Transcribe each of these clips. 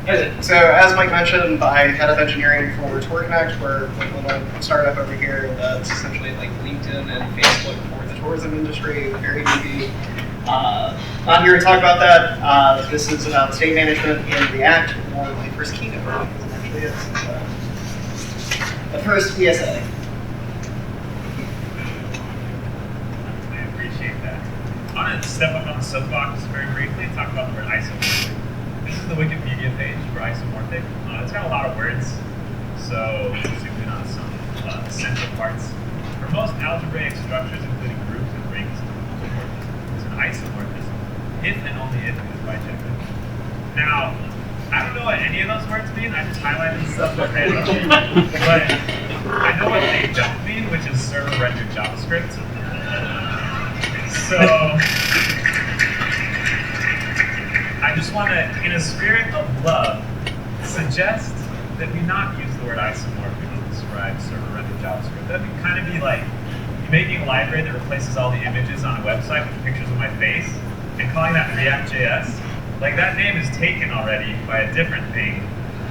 Okay. So as Mike mentioned, I head up engineering for TourConnect. We're a little startup over here that's essentially like LinkedIn and Facebook for the tourism industry. Very easy. Not here to talk about that. This is about state management in React, or my first keynote. Actually, it's the first PSA. I appreciate that. I want to step up on the soapbox very briefly and talk about the word isomorphic. This is the Wikipedia page for isomorphic. It's got a lot of words, so we'll zoom in on some essential parts. For most algebraic structures, including groups and rings, homomorphism is an isomorphism, if and only if it is bijective. Now, I don't know what any of those words mean. I just highlighted stuff that I know. But I know what they don't mean, which is server-rendered JavaScript. So I just want to, in a spirit of love, suggest that we not use the word isomorphic to describe server-rendered JavaScript. That would kind of be like making a library that replaces all the images on a website with pictures of my face and calling that ReactJS. Like, that name is taken already by a different thing.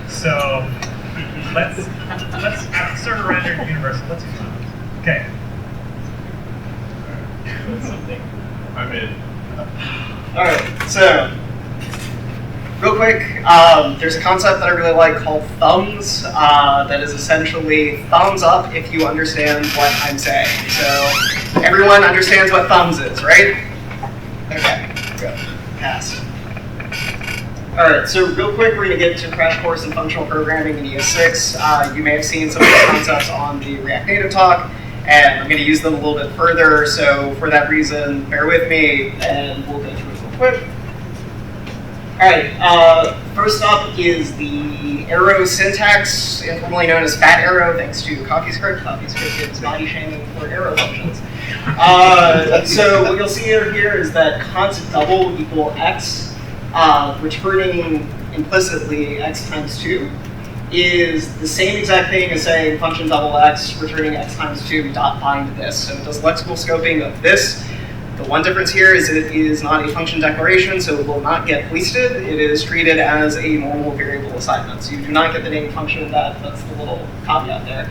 So let's server-rendered universal. Let's use one of those. Okay. Something. I'm in. All right. So. Real quick, there's a concept that I really like called thumbs, that is essentially thumbs up if you understand what I'm saying. So everyone understands what thumbs is, right? Okay, good. Pass. All right, so real quick, we're going to get to a crash course in functional programming in ES6. You may have seen some of these concepts on the React Native talk, and I'm going to use them a little bit further. So for that reason, bear with me, and we'll go through it real quick. All right, first up is the arrow syntax, informally known as fat arrow, thanks to CoffeeScript. CoffeeScript is body shaming for arrow functions. So what you'll see here is that const double equal x, returning implicitly x times 2, is the same exact thing as saying function double x, returning x times 2 dot bind this. So it does lexical scoping of this. The one difference here is it is not a function declaration, so it will not get hoisted. It is treated as a normal variable assignment. So you do not get the name function. That's the little caveat there.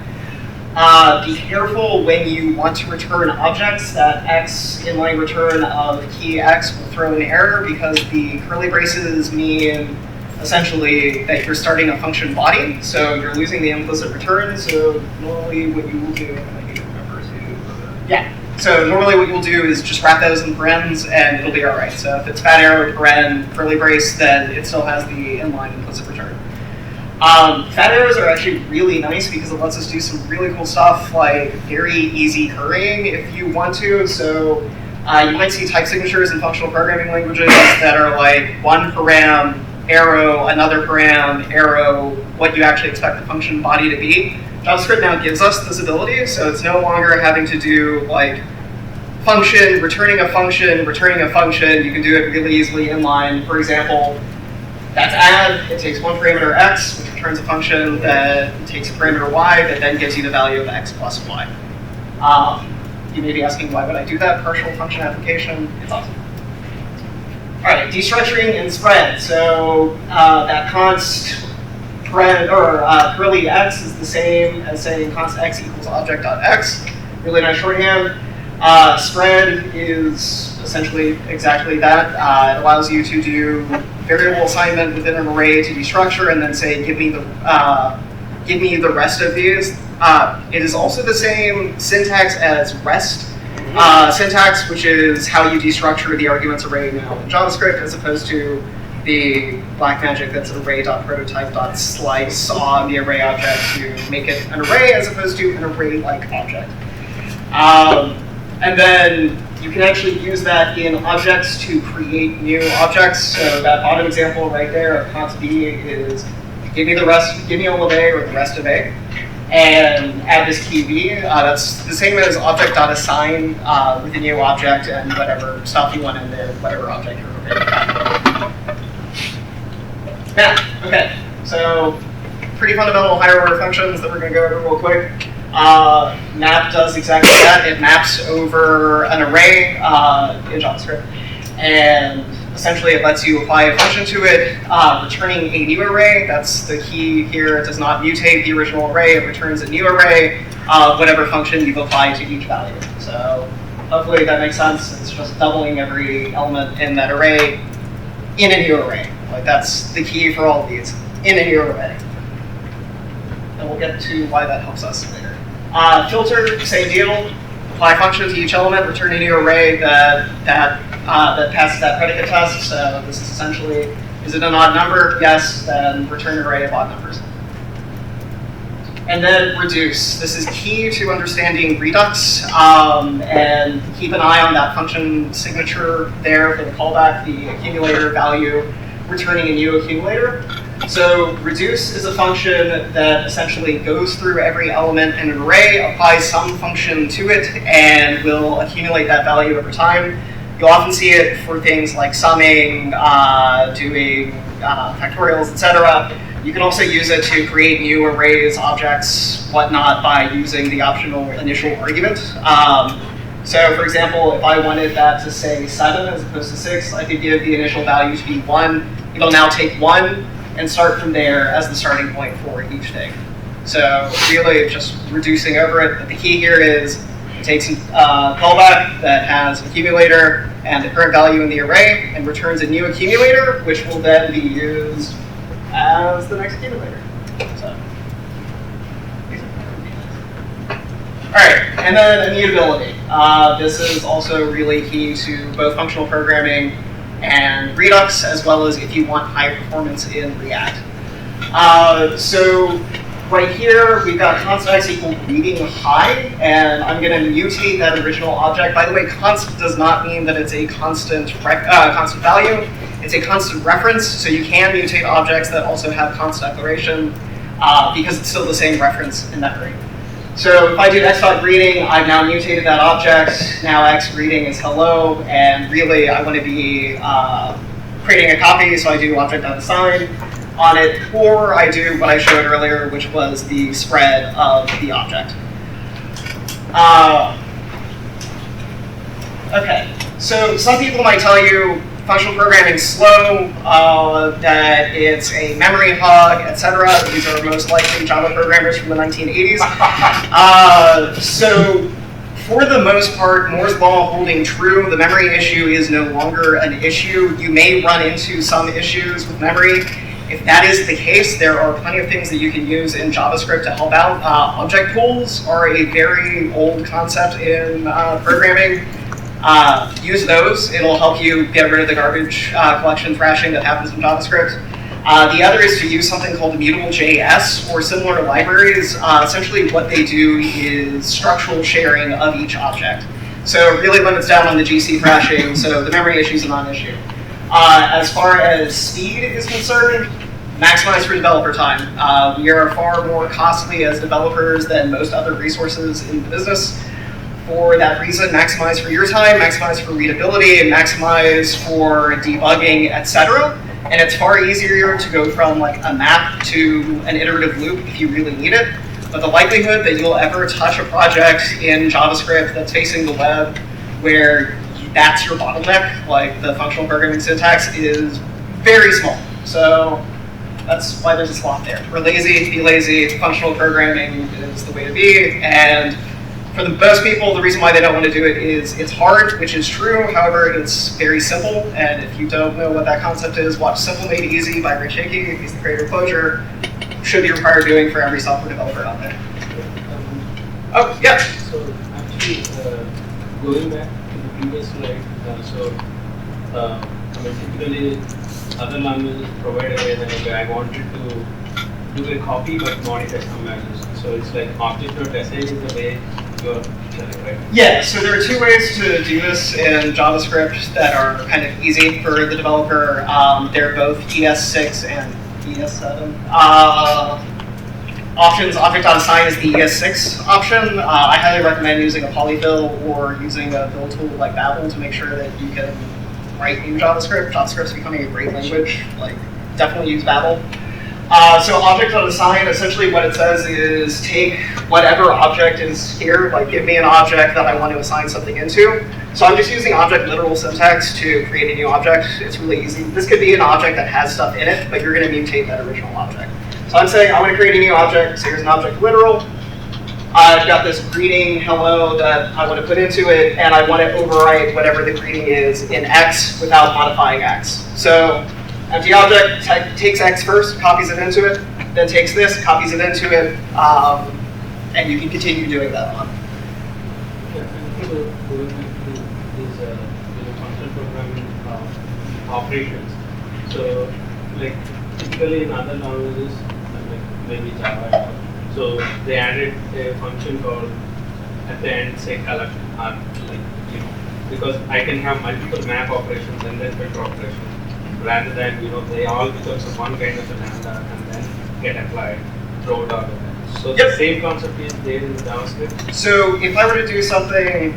Be careful when you want to return objects that x inline return of key x will throw an error, because the curly braces mean essentially that you're starting a function body, so you're losing the implicit return. So normally what you will do, I need to remember to, yeah. So normally what you'll do is just wrap those in parens and it'll be all right. So if it's fat arrow, paren, curly brace, then it still has the inline implicit return. Fat arrows are actually really nice because it lets us do some really cool stuff, like very easy currying if you want to. So you might see type signatures in functional programming languages that are like one param, arrow, another param, arrow, what you actually expect the function body to be. JavaScript now gives us this ability, so it's no longer having to do like function, returning a function, returning a function. You can do it really easily inline. For example, that's add. It takes one parameter x, which returns a function that takes a parameter y that then gives you the value of x plus y. You may be asking, why would I do that? Partial function application. It's awesome. All right, destructuring and spread. So that const curly x is the same as saying const x equals object.x. Really nice shorthand. Spread is essentially exactly that. It allows you to do variable assignment within an array to destructure and then say, give me the rest of these. It is also the same syntax as REST syntax, which is how you destructure the arguments array now in JavaScript, as opposed to the black magic that's array.prototype.slice on the array object to make it an array as opposed to an array-like object. And then you can actually use that in objects to create new objects. So that bottom example right there of const b is give me all of A or the rest of A, and add this key b. That's the same as object.assign with a new object and whatever stuff you want in there, whatever object you're prepared. Yeah, okay, so pretty fundamental higher order functions that we're going to go over real quick. Map does exactly that. It maps over an array in JavaScript. And Essentially, it lets you apply a function to it, returning a new array. That's the key here. It does not mutate the original array. It returns a new array, whatever function you've applied to each value. So hopefully that makes sense. It's just doubling every element in that array in a new array. Like that's the key for all of these, in a new array. And we'll get to why that helps us later. Filter, same deal. Apply function to each element, return a new array that passes that predicate test. So this is essentially, is it an odd number? Yes, then return an array of odd numbers. And then reduce. This is key to understanding Redux, and keep an eye on that function signature there for the callback, the accumulator value, returning a new accumulator. So reduce is a function that essentially goes through every element in an array, applies some function to it, and will accumulate that value over time. You'll often see it for things like summing, doing factorials, etc. You can also use it to create new arrays, objects, whatnot, by using the optional initial argument. So for example, if I wanted that to say 7 as opposed to 6, I could give the initial value to be 1. It'll now take 1 and start from there as the starting point for each thing. So really just reducing over it. But the key here is it takes a callback that has accumulator and the current value in the array and returns a new accumulator, which will then be used as the next accumulator. So. All right, and then immutability. This is also really key to both functional programming and Redux, as well as if you want high performance in React. So right here, we've got const x equal reading high, and I'm going to mutate that original object. By the way, const does not mean that it's a constant value. It's a constant reference, so you can mutate objects that also have const declaration because it's still the same reference in memory. So if I do x.reading, I've now mutated that object. Now x.reading is hello, and really I want to be creating a copy, so I do object.assign on it, or I do what I showed earlier, which was the spread of the object. Okay, so some people might tell you functional programming is slow, that it's a memory hog, etc. These are most likely Java programmers from the 1980s. So for the most part, Moore's law holding true, the memory issue is no longer an issue. You may run into some issues with memory. If that is the case, there are plenty of things that you can use in JavaScript to help out. Object pools are a very old concept in programming. Use those. It'll help you get rid of the garbage collection thrashing that happens in JavaScript. The other is to use something called immutable.js or similar libraries. Essentially what they do is structural sharing of each object. So it really limits down on the GC thrashing, so the memory issue is a non-issue. As far as speed is concerned, maximize for developer time. We are far more costly as developers than most other resources in the business. For that reason, maximize for your time, maximize for readability, and maximize for debugging, etc. And it's far easier to go from like a map to an iterative loop if you really need it. But the likelihood that you'll ever touch a project in JavaScript that's facing the web where that's your bottleneck, like the functional programming syntax, is very small. So that's why there's a slot there. We're lazy, be lazy, functional programming is the way to be, and for the most people, the reason why they don't want to do it is it's hard, which is true. However, it's very simple, and if you don't know what that concept is, watch Simple Made Easy by Rich Hickey. He's the creator of Clojure. Should be required doing for every software developer out there. Oh, yeah. So actually, going back to the previous slide, I mean, typically other languages provide a way that okay, I wanted to do a copy but modify some values. So it's like object.sh is the way you're telling, right? Yeah, so there are two ways to do this in JavaScript that are kind of easy for the developer. They're both ES6 and ES7. Options, object.assign is the ES6 option. I highly recommend using a polyfill or using a build tool like Babel to make sure that you can write new JavaScript. JavaScript's becoming a great language. Like, definitely use Babel. So object.assign, essentially what it says is take whatever object is here, like give me an object that I want to assign something into, So I'm just using object literal syntax to create a new object. It's really easy. This could be an object that has stuff in it, but you're going to mutate that original object. So I'm saying I'm going to create a new object. So here's an object literal. I've got this greeting hello that I want to put into it, and I want to overwrite whatever the greeting is in X without modifying X. So empty object takes X first, copies it into it, then takes this, copies it into it, and you can continue doing that on. Function programming operations. So, like typically in other languages, like maybe Java, so they added a function called at the end say collect, because I can have multiple map operations and then filter operations, rather than they all become one kind of a lambda and then get applied throughout all of that. So the same concept is there in the JavaScript. So if I were to do something,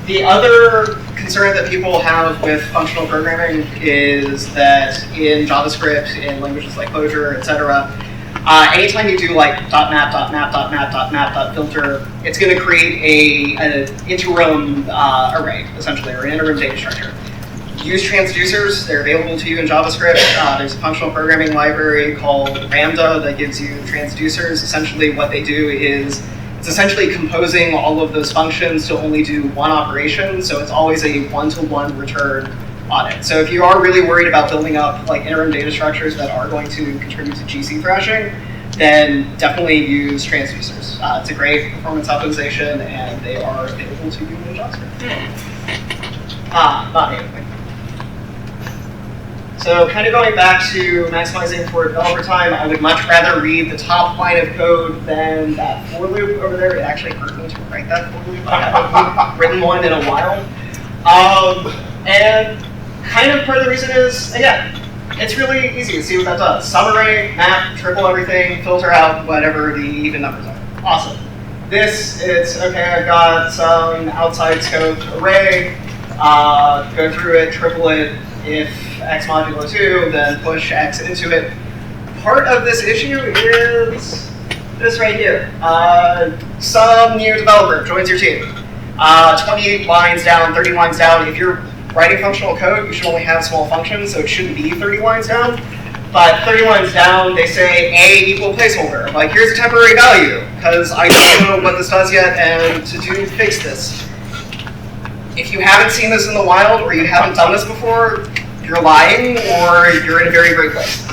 the other concern that people have with functional programming is that in JavaScript, in languages like Clojure, etc., anytime you do like .map, .filter, it's going to create an interim array, essentially, or an interim data structure. Use transducers. They're available to you in JavaScript. There's a functional programming library called Lambda that gives you transducers. Essentially, what they do is it's essentially composing all of those functions to only do one operation, so it's always a one-to-one return on it. So if you are really worried about building up like interim data structures that are going to contribute to GC thrashing, then definitely use transducers. It's a great performance optimization, and they are available to you in JavaScript. Not natively. So kind of going back to maximizing for developer time, I would much rather read the top line of code than that for loop over there. It actually hurt me to write that for loop. I haven't written one in a while. And kind of part of the reason is, again, it's really easy to see what that does. Sum array, map, triple everything, filter out whatever the even numbers are. Awesome. This, it's, okay, I've got some outside scope array, go through it, triple it. If x modulo 2, then push x into it. Part of this issue is this right here. Some new developer joins your team. 28 lines down, 30 lines down. If you're writing functional code, you should only have small functions, so it shouldn't be 30 lines down. But 30 lines down, they say a equal placeholder. Like, here's a temporary value, because I don't know what this does yet, and to fix this. If you haven't seen this in the wild, or you haven't done this before, you're lying, or you're in a very great place.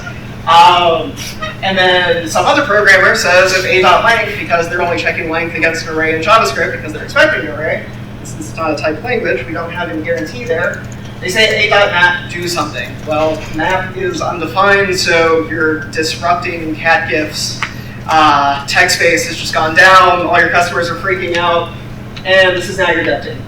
And then some other programmer says if a.length, because they're only checking length against an array in JavaScript because they're expecting an array, since it's not a typed language, we don't have any guarantee there, they say a.map do something. Well, map is undefined, so you're disrupting cat gifs. Tech space has just gone down, all your customers are freaking out, and this is now your dev team.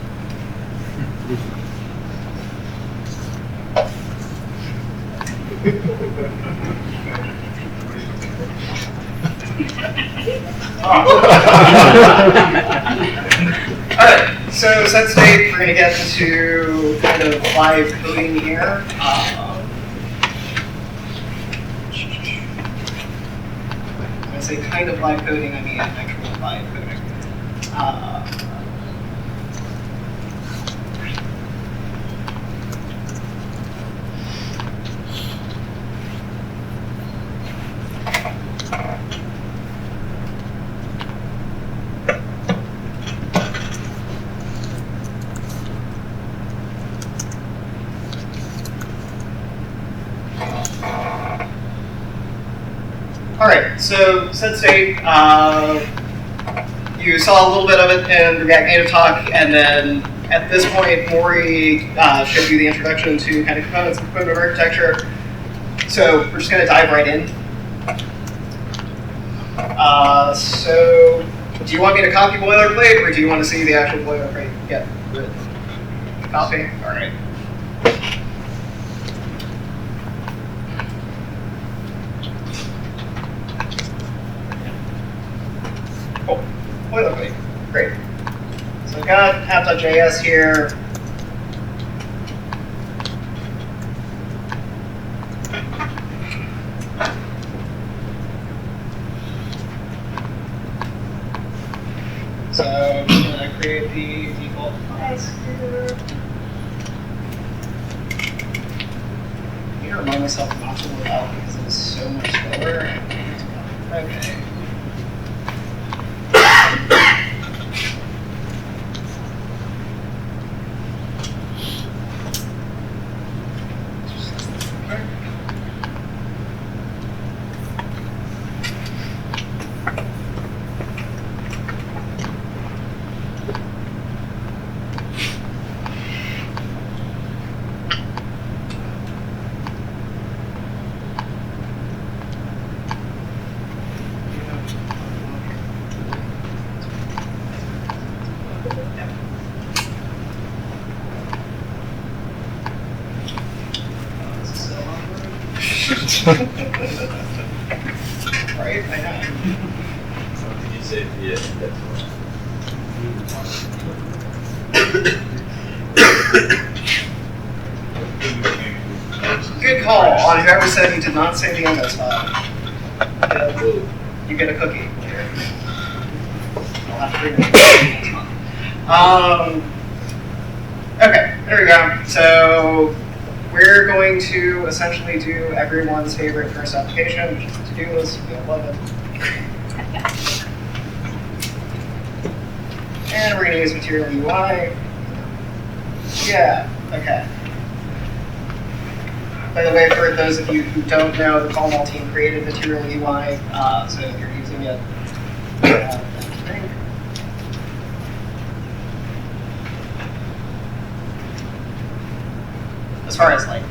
Alright, so set state, we're going to get into kind of live coding here. When I say kind of live coding, I mean actual live coding. Alright, so set state, you saw a little bit of it in React Native talk, and then at this point, Maury showed you the introduction to kind of components and component architecture. So we're just going to dive right in. So do you want me to copy boilerplate, or do you want to see the actual boilerplate get written? Copy? Alright. Boilerplate. Great. So I've got app.js here. create the default class here. I need to remind myself not to load out because it is so much slower. Okay. Right? I know. Something you said, yeah, that's Good call on whoever said you did not say the endo spot. You get a cookie. I'll have to bring it. Okay, there we go. So we're going to essentially do everyone's favorite first application, which is the to-do list. You'll love it. And we're going to use Material UI. Yeah, okay. By the way, for those of you who don't know, the Call team created Material UI, so if you're using it, as far as like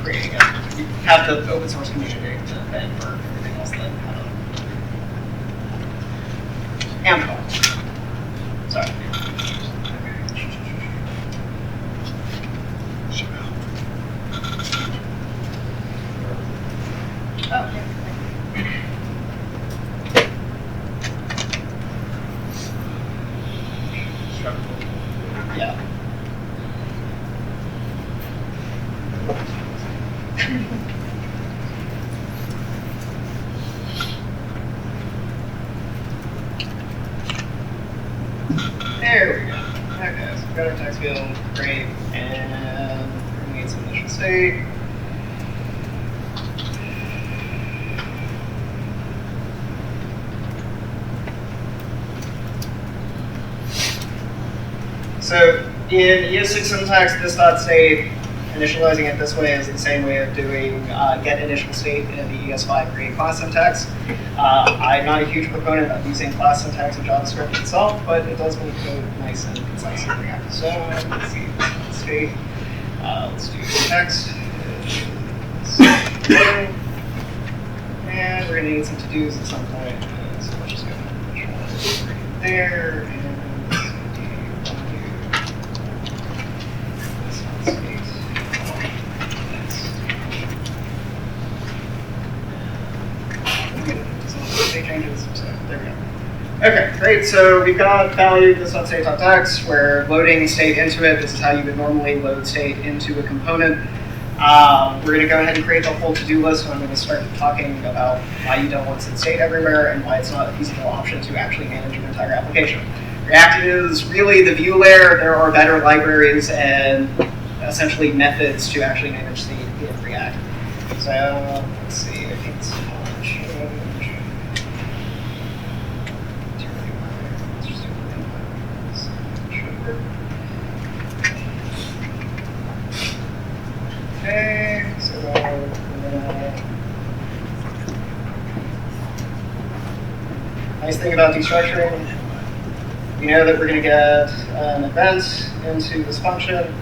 creating it, you have the open source community to thank for everything else that and call. Sorry. Oh, yeah. Yeah. There we go. Okay, so we've got our text field, great, and we need some initial state. So in ES6 syntax, this dot state, initializing it this way is the same way of doing get initial state in the ES5 create class syntax. I'm not a huge proponent of using class syntax in JavaScript itself, but it does make code nice and concise in React. So let's see, state. Let's do text. And we're going to need some to-dos at some point. So let's just go right there. And there we go. Okay, great. So we've got value this.state.text. We're loading state into it. This is how you would normally load state into a component. We're going to go ahead and create the whole to-do list. So I'm going to start talking about why you don't want state everywhere and why it's not a feasible option to actually manage your entire application. React is really the view layer. There are better libraries and essentially methods to actually manage state in React. So let's see. I think it's okay, so we're gonna... Nice thing about destructuring, we know that we're going to get an event into this function. An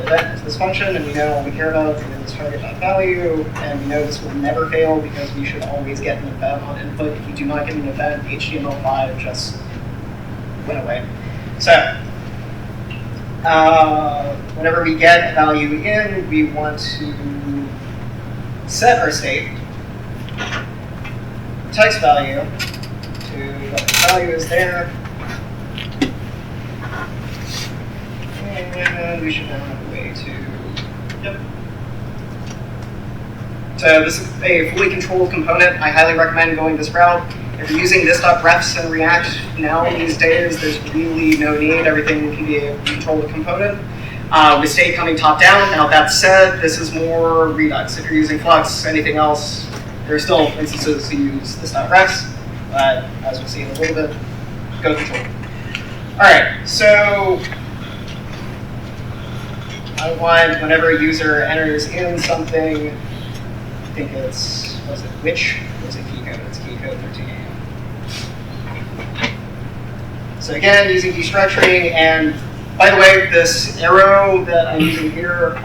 event into this function, and we know all we care about is target.value, and we know this will never fail because we should always get an event on input. If you do not get an event, HTML5 just went away. So, whenever we get a value in, we want to set our state, text value, to what the value is there. And we should now have a way to, yep. So this is a fully controlled component. I highly recommend going this route. It If you're using this.refs in React now these days, there's really no need. Everything can be controlled with component. With state coming top down. Now that said, this is more Redux. If you're using Flux, anything else, there are still instances to use this.refs, but as we'll see in a little bit, go control. All right, so I want whenever a user enters in something, I think it's, was it which? Or was it key code? It's key code 13. So again, using destructuring, and by the way, this arrow that I'm using here,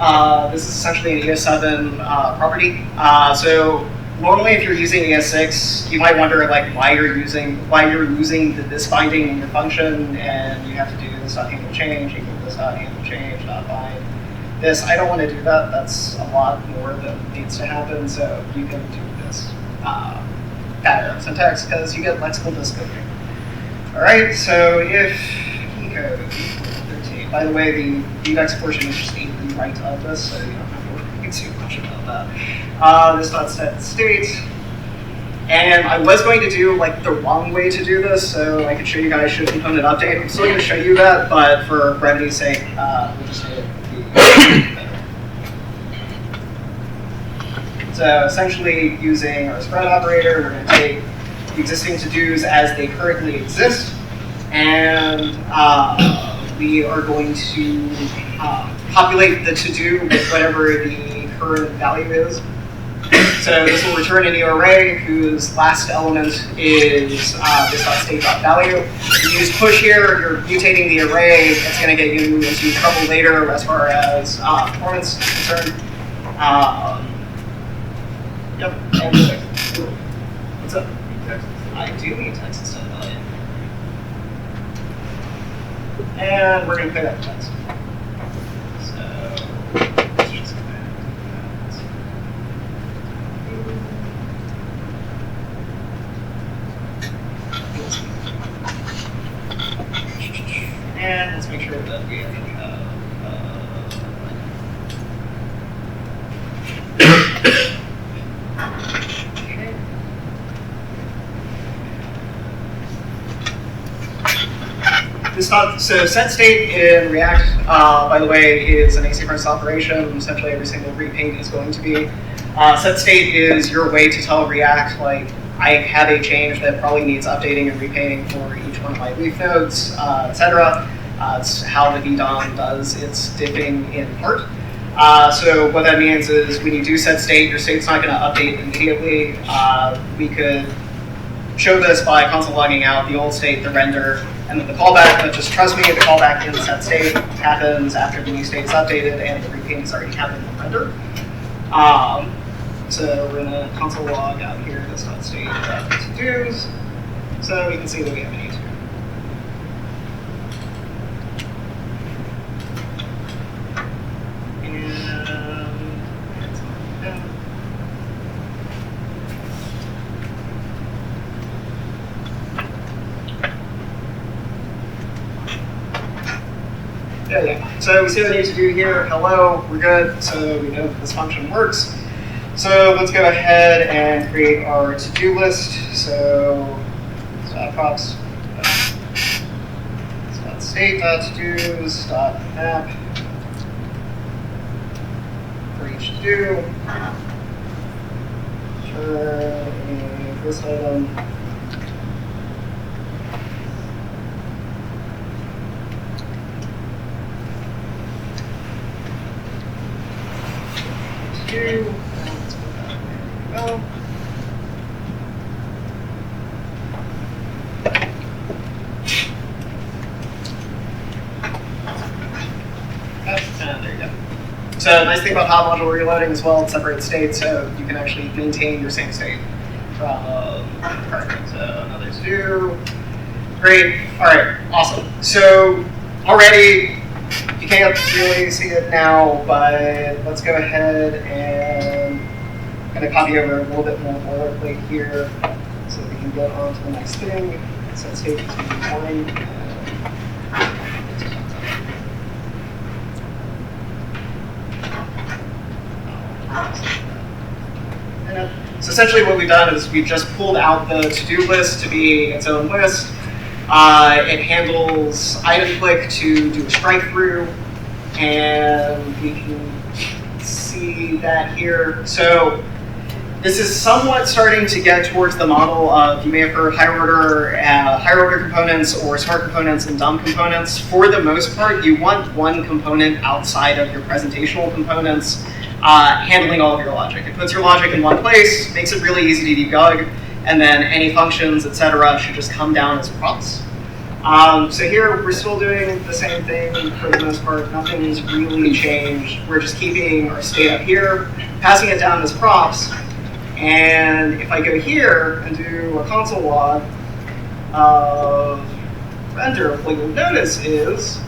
this is essentially an ES7 property. So normally, if you're using ES6, you might wonder like why you're using this binding in your function, and you have to do this.handle change equal this.handle change bind. This, I don't want to do that. That's a lot more that needs to happen. So you can do this arrow syntax because you get lexical discoding. All right. So if key code equals 13. By the way, the Redux portion is just a rewrite of this, so you don't have to worry too much about that. This.set state. And I was going to do like the wrong way to do this, so I could show you guys should component update. I'm still going to show you that, but for brevity's sake, we'll just do it. So essentially, using our spread operator, we're going to take the existing to-dos as they currently exist, and we are going to populate the to-do with whatever the current value is. So this will return a new array whose last element is this.state.value. If you use push here, you're mutating the array. It's going to get you into trouble later as far as performance is concerned. Yep. And what's up? I do need text instead of value. And we're going to clear that text. So just and let's make sure that we actually have So set state in React, by the way, is an asynchronous operation. Essentially, every single repaint is going to be. Set state is your way to tell React, like, I have a change that probably needs updating and repainting for each one of my leaf nodes, etc. It's how the VDOM does its diffing in part. So what that means is when you do set state, your state's not going to update immediately. We could show this by console logging out the old state, the render, and then the callback. But just trust me, the callback in set state happens after the new state is updated and the repaint has already happened in the render. So we're going to console log out here this state to-dos, so we can see that we have an E2. Yeah. So we see what we need to do here. Hello, we're good. So we know that this function works. So let's go ahead and create our to-do list. So props state.todos.map for each to-do. Turn this item. To-do. Go. There you go. So nice thing about hot module reloading as well, it separates states, so you can actually maintain your same state from department. So another to-do. Great. All right. Awesome. So already you can't really see it now, but let's go ahead and I'm going to copy over a little bit more boilerplate here so we can get on to the next thing. Set state is boring. So So essentially what we've done is we've just pulled out the to-do list to be its own list. It handles item click to do a strike through, and we can see that here. So this is somewhat starting to get towards the model of, you may have heard higher order components or smart components and dumb components. For the most part, you want one component outside of your presentational components handling all of your logic. It puts your logic in one place, makes it really easy to debug, and then any functions, etc., should just come down as props. So here we're still doing the same thing for the most part. Nothing's really changed. We're just keeping our state up here, passing it down as props. And if I go here and do a console log of render, what you'll notice is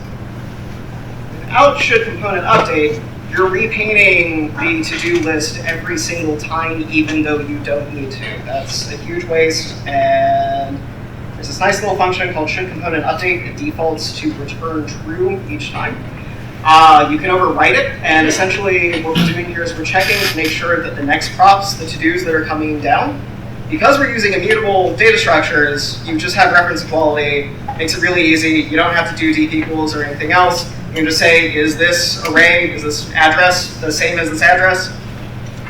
without should component update, you're repainting the to-do list every single time, even though you don't need to. That's a huge waste, and there's this nice little function called should component update. It defaults to return true each time. You can overwrite it, and essentially what we're doing here is we're checking to make sure that the next props, the to-dos that are coming down, because we're using immutable data structures, you just have reference equality. Makes it really easy. You don't have to do deep equals or anything else. You can just say, is this array, is this address the same as this address?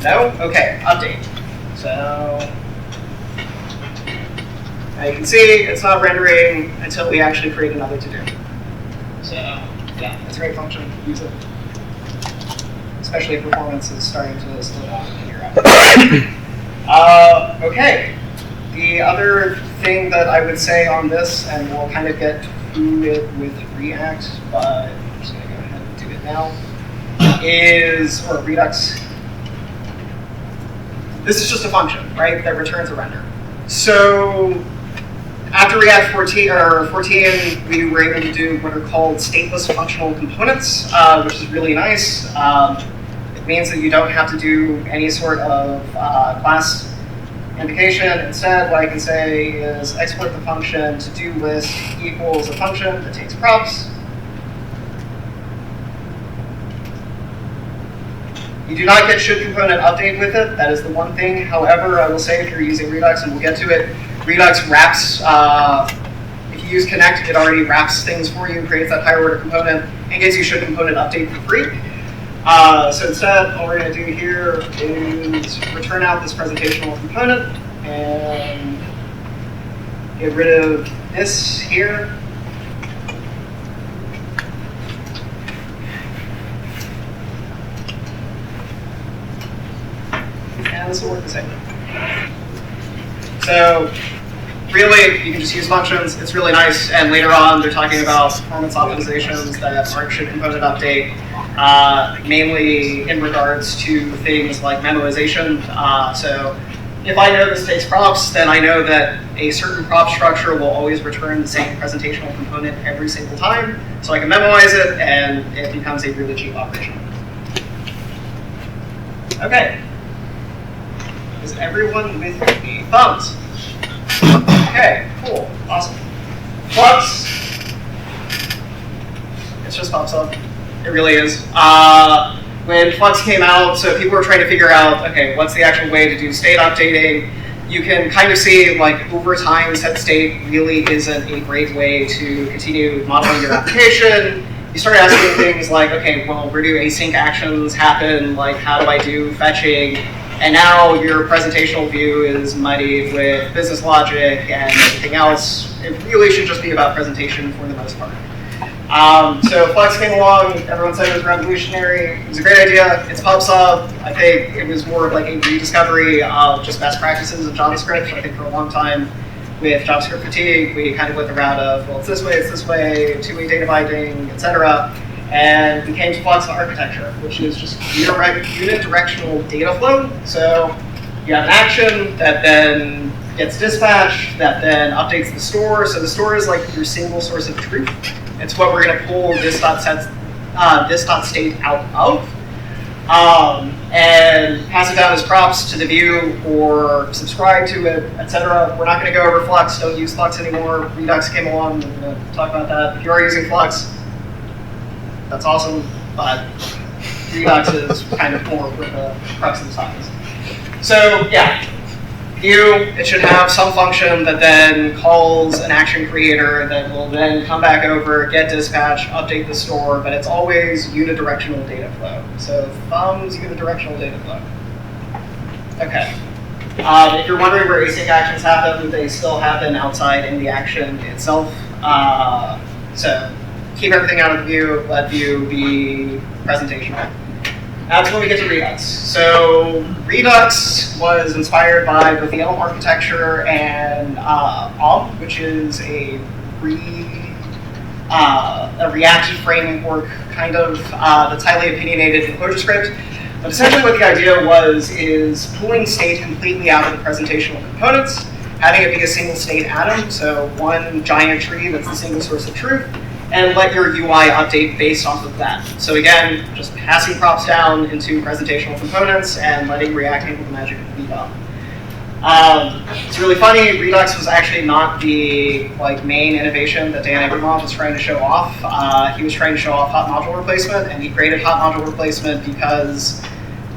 No? Okay, update. So now you can see it's not rendering until we actually create another to-do. So yeah, it's a great function. Use it. Especially if performance is starting to slow down in your app. Okay. The other thing that I would say on this, and we'll kind of get to it with React, but I'm just going to go ahead and do it now, is, or Redux. This is just a function, right, that returns a render. So after React 14, we were able to do what are called stateless functional components, which is really nice. It means that you don't have to do any sort of class invocation. Instead, what I can say is export the function to-do list equals a function that takes props. You do not get should component update with it. That is the one thing. However, I will say if you're using Redux, and we'll get to it, Redux wraps, if you use connect, it already wraps things for you, creates that higher order component, and gives you should component update for free. So instead, all we're going to do here is return out this presentational component and get rid of this here. And this will work the same. So really, you can just use functions. It's really nice. And later on, they're talking about performance optimizations that aren't should component update, mainly in regards to things like memoization. So if I know this takes props, then I know that a certain prop structure will always return the same presentational component every single time. So I can memorize it, and it becomes a really cheap operation. Okay. Is everyone with me? Thumbs. Okay, cool, awesome. Flux. It's just pops up. It really is. When Flux came out, so people were trying to figure out, okay, what's the actual way to do state updating? You can kind of see, like, over time, set state really isn't a great way to continue modeling your application. You start asking things like, okay, well, where do async actions happen? Like, how do I do fetching? And now your presentational view is muddied with business logic and everything else. It really should just be about presentation for the most part. So Flux came along, everyone said it was revolutionary. It was a great idea. It's pops up. I think it was more of like a rediscovery of just best practices of JavaScript. I think for a long time with JavaScript fatigue, we kind of went the route of, well, it's this way, two-way data binding, etc. And we came to Flux architecture, which is just unidirectional data flow. So you have an action that then gets dispatched, that then updates the store. So the store is like your single source of truth. It's what we're going to pull this.state out of, and pass it down as props to the view or subscribe to it, etc. We're not going to go over Flux. Don't use Flux anymore. Redux came along. We're going to talk about that. If you are using Flux, that's awesome, but Redux is kind of more where the crux of the stuff is. So yeah, View, it should have some function that then calls an action creator that will then come back over, get dispatch, update the store, but it's always unidirectional data flow. So thumbs, unidirectional data flow. Okay. If you're wondering where async actions happen, they still happen outside in the action itself. So keep everything out of the view, let view be presentational. That's when we get to Redux. So Redux was inspired by both the Elm architecture and which is a React framework kind of that's highly opinionated in ClojureScript. But essentially what the idea was is pulling state completely out of the presentational components, having it be a single state atom, so one giant tree that's the single source of truth, and let your UI update based off of that. So again, just passing props down into presentational components and letting React handle the magic of the debug. It's really funny, Redux was actually not the main innovation that Dan Abramov was trying to show off. He was trying to show off hot module replacement, and he created hot module replacement because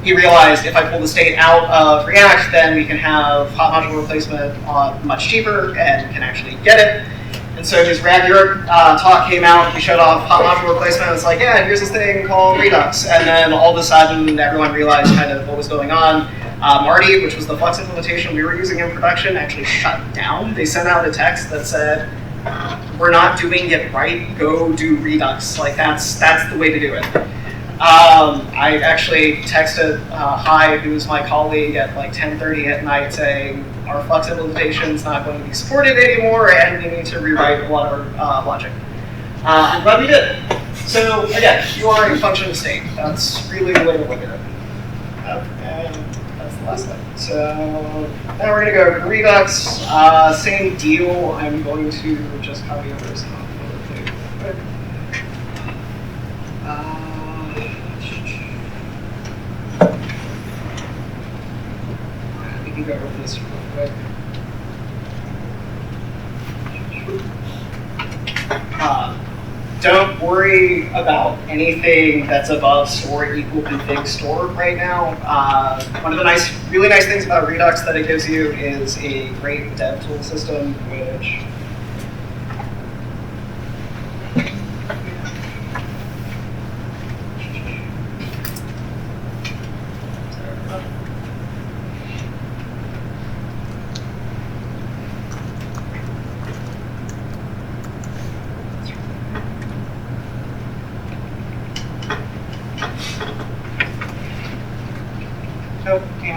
he realized if I pull the state out of React, then we can have hot module replacement much cheaper and can actually get it. And so his React Europe talk came out, he showed off hot module replacement, it's like, yeah, here's this thing called Redux. And then all of a sudden, everyone realized kind of what was going on. Marty, which was the Flux implementation we were using in production, actually shut down. They sent out a text that said, we're not doing it right, go do Redux. That's the way to do it. I actually texted Hi, who's my colleague, at 10:30 at night saying, our Flux implementation is not going to be supported anymore, and we need to rewrite a lot of our logic. I'm glad we did. So again, you are a function of state. That's really the way to look at it. And that's the last thing. So now we're going to go to Redux. Same deal. I'm going to just copy over some other thing real quick. We can go over this real quick. Don't worry about anything that's above store equal config store right now. One of the really nice things about Redux that it gives you is a great dev tool system, which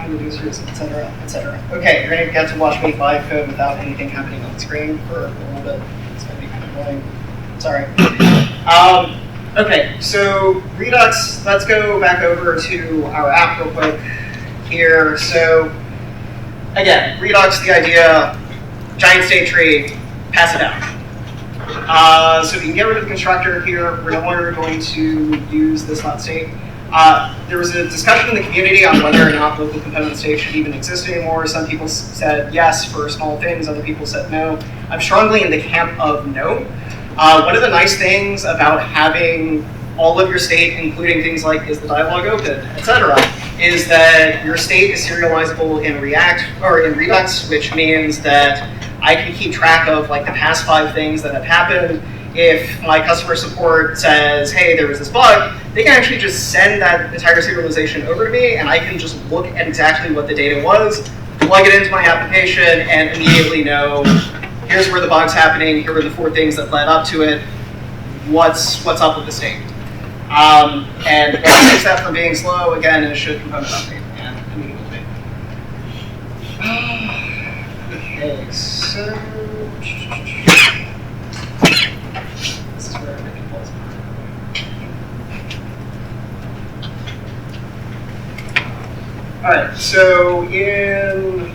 reducers, etc., etc. Okay, you're going to get to watch me live code without anything happening on the screen for a little bit. It's going to be kind of annoying. Sorry. Okay, so Redux, let's go back over to our app real quick here. So again, Redux, the idea, giant state tree, pass it down. So we can get rid of the constructor here. We're no longer going to use this .state. There was a discussion in the community on whether or not local component state should even exist anymore. Some people said yes for small things, other people said no. I'm strongly in the camp of no. One of the nice things about having all of your state, including things like is the dialog open, etc., is that your state is serializable in React or in Redux, which means that I can keep track of the past 5 things that have happened. If my customer support says, hey, there was this bug, they can actually just send that entire serialization over to me, and I can just look at exactly what the data was, plug it into my application, and immediately know, here's where the bug's happening, here were the 4 things that led up to it, what's up with the state. And what takes that from being slow, again, is should component update and immediately. Okay, so this is where everything falls apart. All right, so in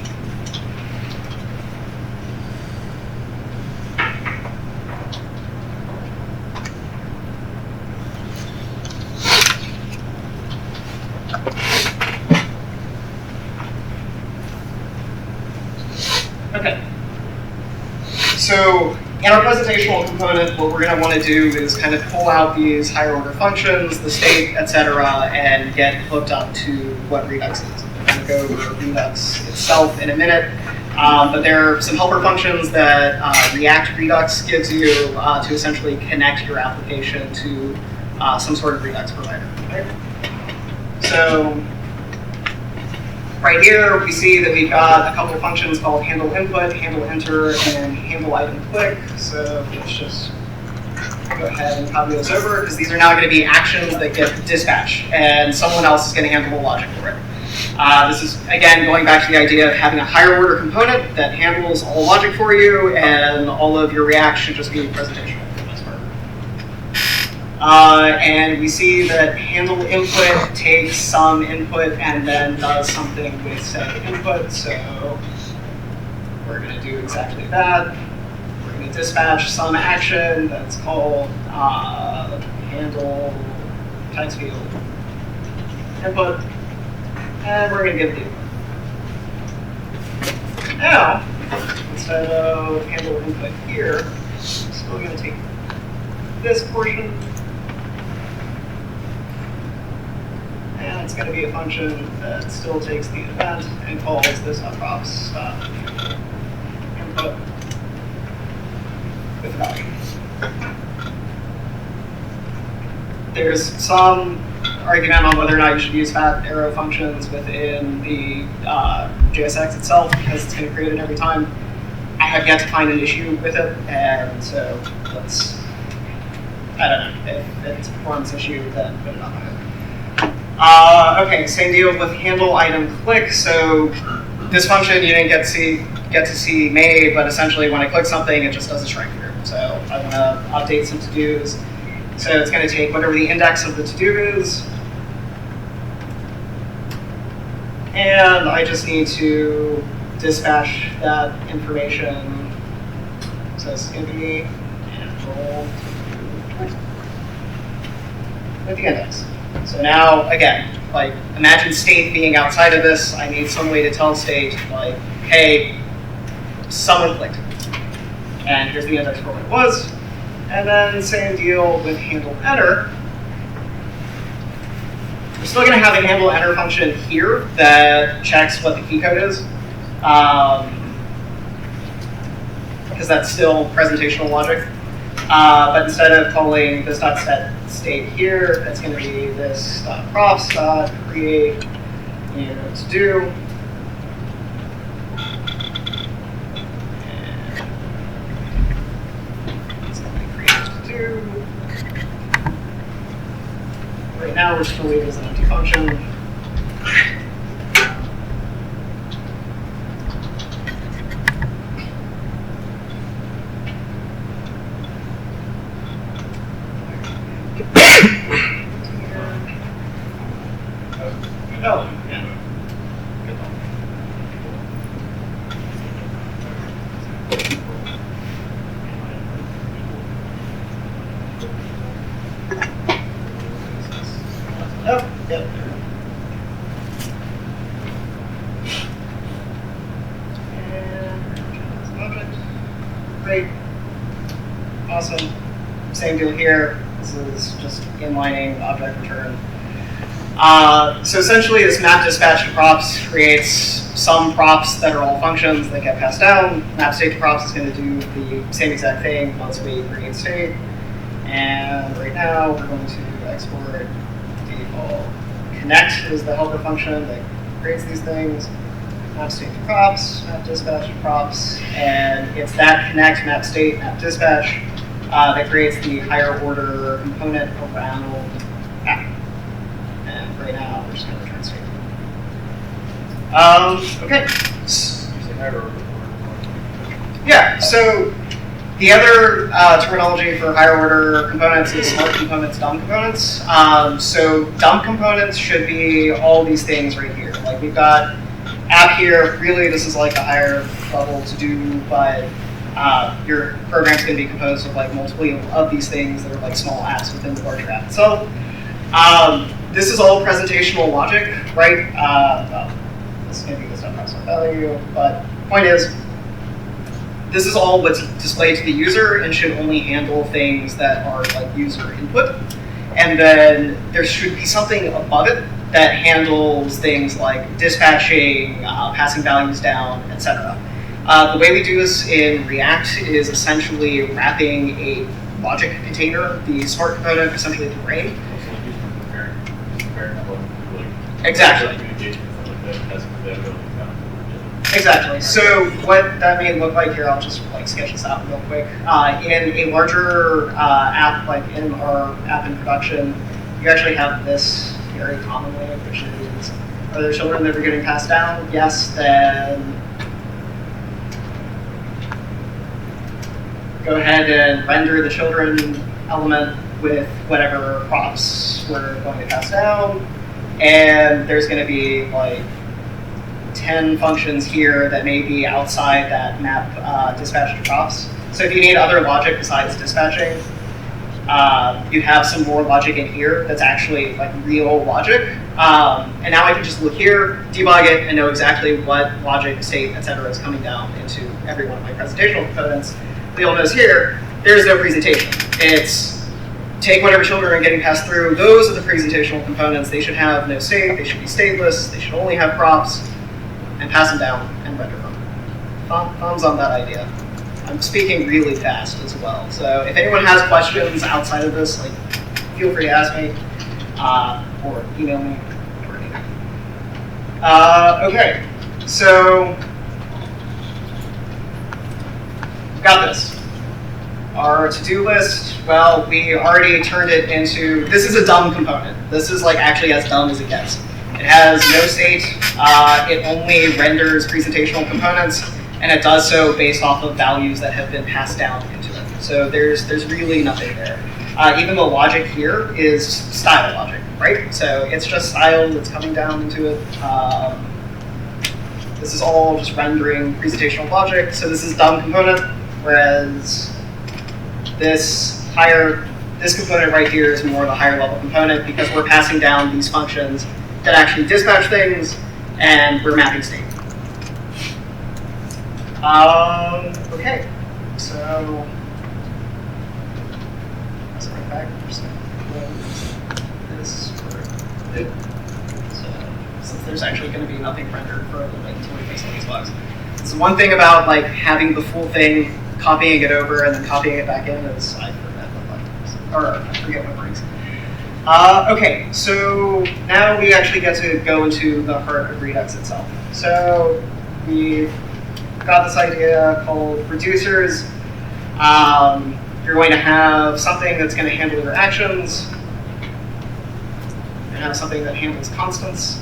So in our presentational component, what we're going to want to do is kind of pull out these higher order functions, the state, etc., and get hooked up to what Redux is. kind of go over Redux itself in a minute. But there are some helper functions that React Redux gives you to essentially connect your application to some sort of Redux provider. Right? So right here, we see that we've got a couple of functions called handle input, handle enter, and handle item click. So let's just go ahead and copy those over, because these are now going to be actions that get dispatched, and someone else is going to handle the logic for it. This is, again, going back to the idea of having a higher order component that handles all logic for you, and all of your React should just be presentational for the most part. And we see that handle input takes some input and then does something with said input, so we're going to do exactly that. We're going to dispatch some action that's called handle text field input. And we're going to give the input. Now, instead of handle input here, I'm still going to take this portion. And it's going to be a function that still takes the event and calls this props input with value. There's some argument on whether or not you should use fat arrow functions within the JSX itself, because it's going to create it every time. I have yet to find an issue with it, and so let's, I don't know, if it's a performance issue, then put it on there. Okay, same deal with handle item click. So this function you didn't get to see made, but essentially when I click something, it just does a shrink through. So I want to update some to-dos. So it's going to take whatever the index of the to-do is, and I just need to dispatch that information. So it's going to be handle with the index. So now, again, like imagine state being outside of this. I need some way to tell state, like, hey, someone clicked. And here's the index for what it was. And then same deal with handle enter. We're still going to have a handle enter function here that checks what the key code is, because that's still presentational logic. But instead of calling this .set state here, that's going to be this .props .create to do. Right now, we're still leaving as an empty function. Oh, yeah. Good one. Oh, yep. And object. Great. Awesome. Same deal here. This is just inlining object return. So essentially, this map dispatch to props creates some props that are all functions that get passed down. Map state to props is going to do the same exact thing once we create state. And right now, we're going to export default connect is the helper function that creates these things. Map state to props, map dispatch to props, and it's that connect, map state, map dispatch that creates the higher order component around app. And right now, we're just going to return state. Okay. Yeah, so the other terminology for higher order components is smart components, dumb components. So dumb components should be all these things right here. Like we've got app here, really this is like a higher level to do, but your program's going to be composed of like multiple of these things that are like small apps within the larger app itself. This is all presentational logic, right? Well, this is going to be the stuff that's not value, but the point is, this is all what's displayed to the user and should only handle things that are like user input. And then there should be something above it that handles things like dispatching, passing values down, etc. The way we do this in React is essentially wrapping a logic container, the smart component, essentially the brain. Exactly. Exactly. So what that may look like here, I'll just like sketch this out real quick. In a larger app, like in our app in production, you actually have this very commonly, which is, are there children that are getting passed down? Yes, then go ahead and render the children element with whatever props we're going to pass down. And there's going to be like 10 functions here that may be outside that map dispatch to props. So if you need other logic besides dispatching, you have some more logic in here that's actually like real logic. And now I can just look here, debug it, and know exactly what logic, state, etc. is coming down into every one of my presentational components. You'll notice here, there's no presentation. It's take whatever children are getting passed through. Those are the presentational components. They should have no state. They should be stateless. They should only have props, and pass them down and render them. Thumbs on that idea. I'm speaking really fast as well. So if anyone has questions outside of this, like, feel free to ask me or email me. Okay, so got this. Our to-do list, well, we already turned it into, this is a dumb component. This is like actually as dumb as it gets. It has no state, it only renders presentational components, and it does so based off of values that have been passed down into it. So there's really nothing there. Even the logic here is style logic, right? So it's just style that's coming down into it. This is all just rendering presentational logic. So this is dumb component, whereas this component right here is more of a higher level component because we're passing down these functions that actually dispatch things, and we're mapping state. Okay, so let's right back. Just close this for it. So since there's actually going to be nothing rendered for a little bit until we fix all these bugs. So one thing about like having the full thing, copying it over, and then copying it back in is I forget what brings. Okay, so now we actually get to go into the heart of Redux itself. So we've got this idea called reducers. You're going to have something that's going to handle your actions. You're going to have something that handles constants.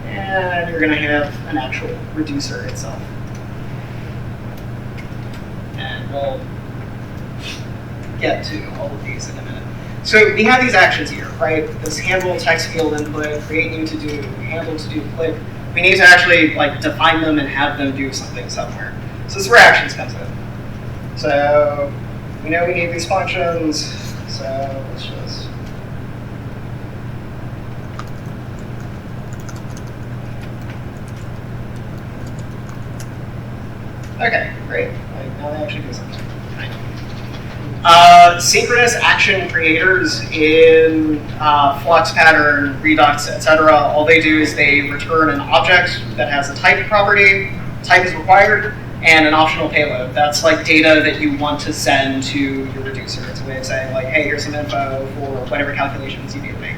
And you're going to have an actual reducer itself. And we'll get to all of these in a minute. So we have these actions here, right? This handle text field input, create new to do, handle to do click. We need to actually like define them and have them do something somewhere. So this is where actions comes in. So we know we need these functions. So let's just okay, great. Like, now they actually do something. Synchronous action creators in Flux pattern, Redux, etc. All they do is they return an object that has a type property, type is required, and an optional payload. That's like data that you want to send to your reducer. It's a way of saying like, hey, here's some info for whatever calculations you need to make.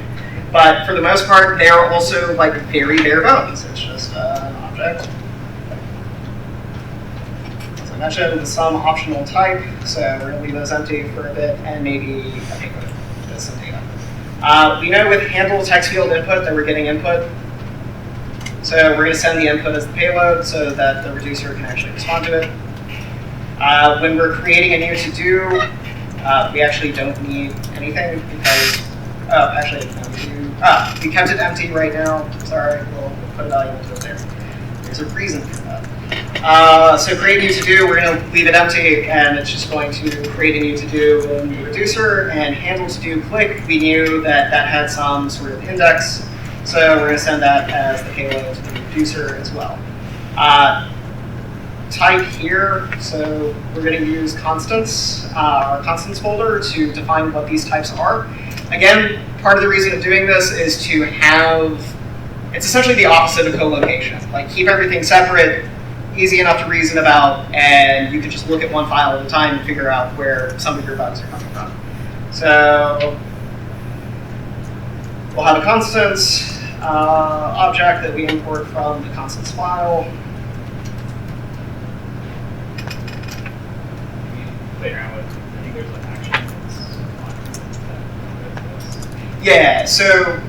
But for the most part, they're also like very bare bones. It's just an object. I mentioned with some optional type, so we're going to leave those empty for a bit, and maybe a payload with some data. We know with handle text field input that we're getting input, so we're going to send the input as the payload so that the reducer can actually respond to it. When we're creating a new to-do, we actually don't need anything because, actually, no, we kept it empty right now. Sorry, we'll put a value into it there. There's a reason for that. So create new to-do, we're going to leave it empty, and it's just going to create a new to-do in the reducer, and handle to-do click, we knew that that had some sort of index, so we're going to send that as the payload to the reducer as well. Type here, so we're going to use constants, our constants folder, to define what these types are. Again, part of the reason of doing this is to have, it's essentially the opposite of co-location. Like keep everything separate, easy enough to reason about, and you can just look at one file at a time and figure out where some of your bugs are coming from. So we'll have a constants object that we import from the constants file. Figure out what, I think there's like actions. Yeah, so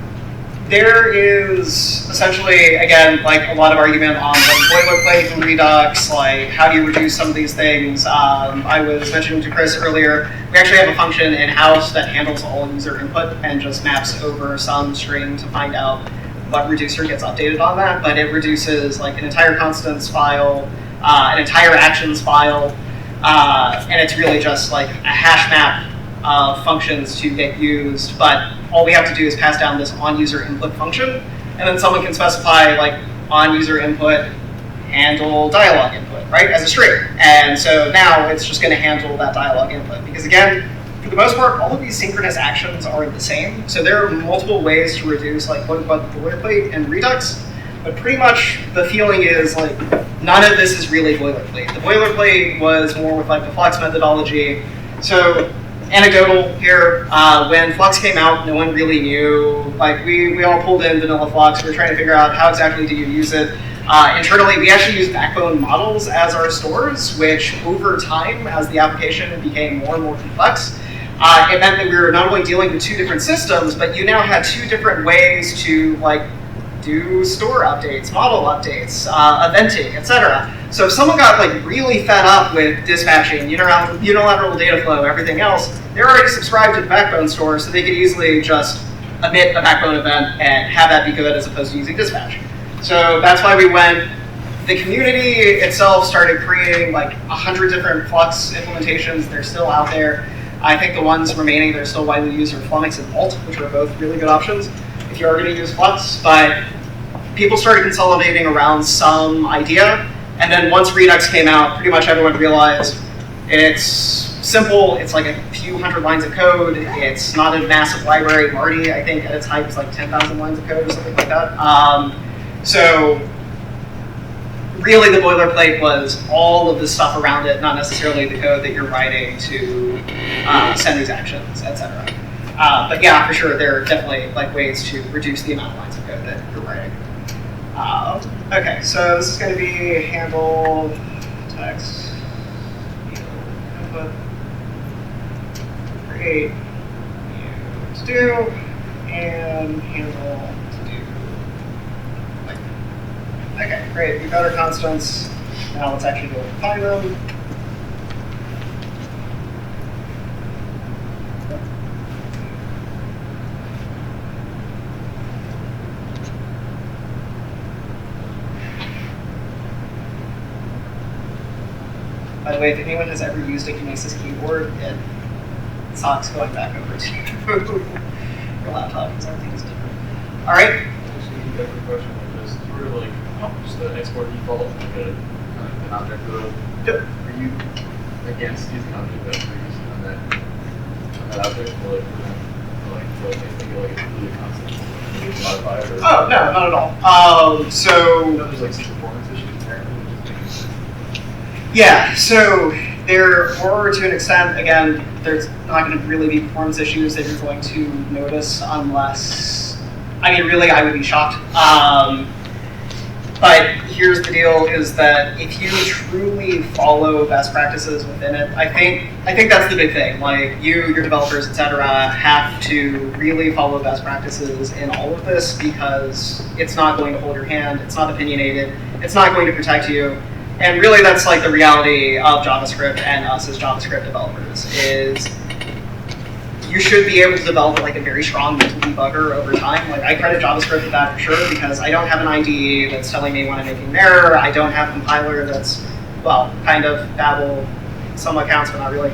there is essentially, again, like a lot of argument on like boilerplate and Redux, like how do you reduce some of these things. I was mentioning to Chris earlier, we actually have a function in-house that handles all user input and just maps over some string to find out what reducer gets updated on that, but it reduces like an entire constants file, an entire actions file, and it's really just like a hash map of functions to get used, but all we have to do is pass down this on-user input function, and then someone can specify like on-user input handle dialog input, right, as a string. And so now it's just going to handle that dialog input, because again, for the most part, all of these synchronous actions are the same. So there are multiple ways to reduce like quote-unquote boilerplate and Redux, but pretty much the feeling is like none of this is really boilerplate. The boilerplate was more with like the Flux methodology. So anecdotal here, when Flux came out, no one really knew. Like we all pulled in vanilla Flux. We were trying to figure out how exactly do you use it. Internally, we actually used backbone models as our stores, which over time, as the application became more and more complex, it meant that we were not only dealing with two different systems, but you now had two different ways to like do store updates, model updates, eventing, etc. So if someone got like really fed up with dispatching, unilateral data flow, everything else, they're already subscribed to the backbone store, so they could easily just emit a backbone event and have that be good as opposed to using dispatch. So that's why we went. The community itself started creating like 100 different Flux implementations. They're still out there. I think the ones remaining that are still widely used are Flumix and Alt, which are both really good options if you are going to use Flux. But people started consolidating around some idea. And then once Redux came out, pretty much everyone realized it's simple. It's like a few hundred lines of code. It's not a massive library. Marty, I think, at its height was like 10,000 lines of code or something like that. So really the boilerplate was all of the stuff around it, not necessarily the code that you're writing to send these actions, etc. But yeah, for sure, there are definitely like ways to reduce the amount of lines of code that you're writing. Okay, so this is going to be handle text input create new to do and handle to do. Okay, great. We've got our constants. Now let's actually go and define them. By the way, if anyone has ever used a Kinesis keyboard, it sucks going back over to your laptop because everything is different. All right. Actually, a question is sort of like just the export default, like an object code. Yep. Are you against using object that we're using on that object, or like think like it's really constant, modify it? Or Oh no, not at all. So there's like some performance issues apparently. yeah, so there are, to an extent, again, there's not going to really be performance issues that you're going to notice unless, I mean, really, I would be shocked. But here's the deal: is that if you truly follow best practices within it, I think that's the big thing. Like your developers, etc., have to really follow best practices in all of this because it's not going to hold your hand. It's not opinionated. It's not going to protect you. And really, that's like the reality of JavaScript and us as JavaScript developers. Is you should be able to develop like a very strong mental debugger over time. Like I credit JavaScript with that for sure because I don't have an IDE that's telling me when I'm making an error. I don't have a compiler that's, well, kind of Babel, somewhat counts, but not really,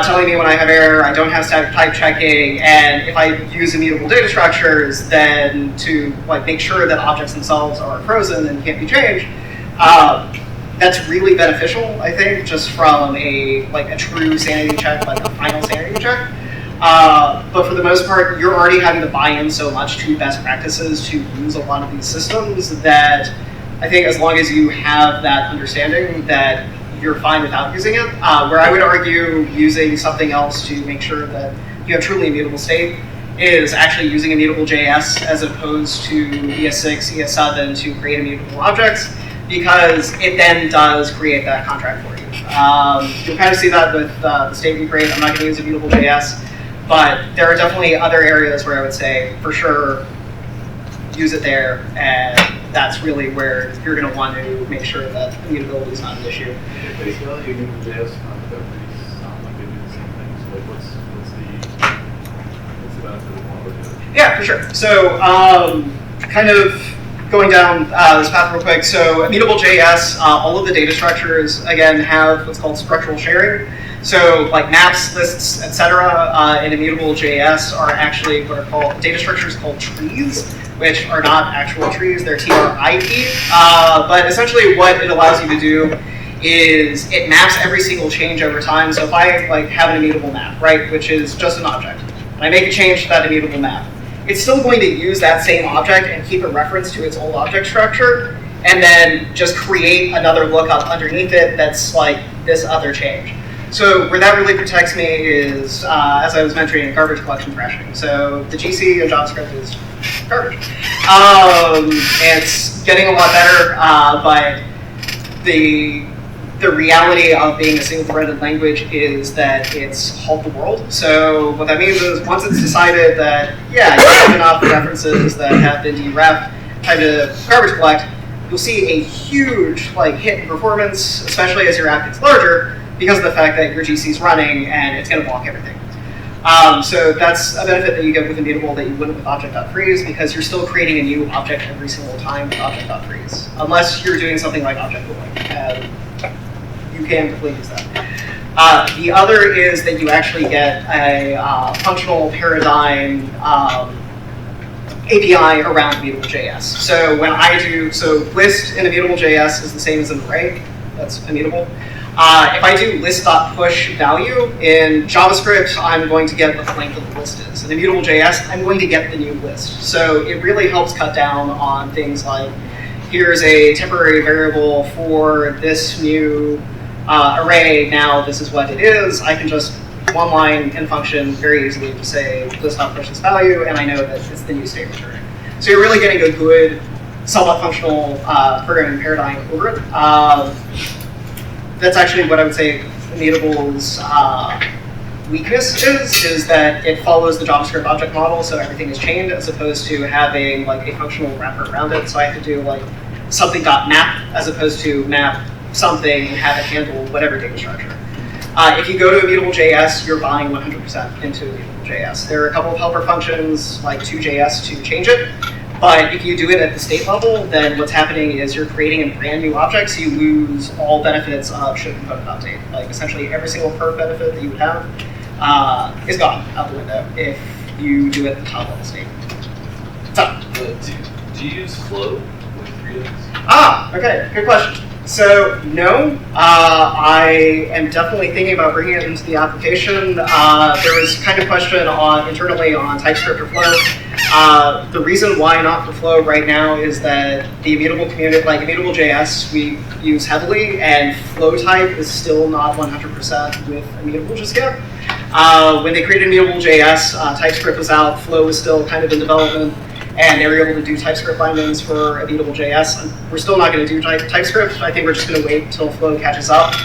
telling me when I have error. I don't have static type checking, and if I use immutable data structures, then to like make sure that objects themselves are frozen and can't be changed. That's really beneficial, I think, just from a true sanity check, like a final sanity check. But for the most part, you're already having to buy in so much to best practices to use a lot of these systems that I think as long as you have that understanding that you're fine without using it. Where I would argue using something else to make sure that you have truly immutable state is actually using immutable JS as opposed to ES6, ES7 to create immutable objects, because it then does create that contract for you. You'll kind of see that with the state we create. I'm not going to use immutable JS, but there are definitely other areas where I would say, for sure, use it there, and that's really where you're going to want to make sure that immutability is not an issue. At face value, immutable JS and properties sound like they do the same thing. So like, what's the benefit of one or the other? Yeah, for sure. So kind of going down this path real quick. So immutable JS, all of the data structures, again, have what's called structural sharing. So like maps, lists, etc. In immutable JS are actually what are called data structures called trees, which are not actual trees, they're TRIP. But essentially what it allows you to do is it maps every single change over time. So if I like have an immutable map, right, which is just an object, and I make a change to that immutable map, it's still going to use that same object and keep a reference to its old object structure, and then just create another lookup underneath it that's like this other change. So where that really protects me is, as I was mentioning, garbage collection crashing. So the GC in JavaScript is garbage. It's getting a lot better, but the reality of being a single-threaded language is that it's halt the world. So what that means is once it's decided that, yeah, you have enough references that have been deref, time to garbage collect, you'll see a huge hit in performance, especially as your app gets larger, because of the fact that your GC is running and it's going to block everything. So that's a benefit that you get with immutable that you wouldn't with object.freeze, because you're still creating a new object every single time with object.freeze, unless you're doing something like object pooling. You can completely use that. The other is that you actually get a functional paradigm API around immutable JS. So when I do, list in immutable JS is the same as an array. That's immutable. If I do list.push value in JavaScript, I'm going to get what the length of the list is. In immutable JS, I'm going to get the new list. So it really helps cut down on things like, here's a temporary variable for this new array, now this is what it is. I can just one line in function very easily to say list.push this value, and I know that it's the new state return. So you're really getting a good, somewhat functional programming paradigm over it. That's actually what I would say immutable's weakness is that it follows the JavaScript object model, so everything is chained, as opposed to having a functional wrapper around it. So I have to do something.map as opposed to map something and have it handle whatever data structure. If you go to immutable JS, you're buying 100% into immutable JS. There are a couple of helper functions like 2JS to change it, but if you do it at the state level, then what's happening is you're creating a brand new object, so you lose all benefits of should component update. Essentially every single perf benefit that you would have is gone out the window if you do it at the top level state. So, do you use Flow with Redux? Okay, good question. So no, I am definitely thinking about bringing it into the application. There was kind of question internally on TypeScript or Flow. The reason why not for Flow right now is that the immutable community, like immutable JS, we use heavily, and Flow type is still not 100% with immutable just yet. When they created immutable JS, TypeScript was out, Flow was still kind of in development, and they were able to do TypeScript bindings for immutable JS. We're still not going to do TypeScript. I think we're just going to wait until Flow catches up.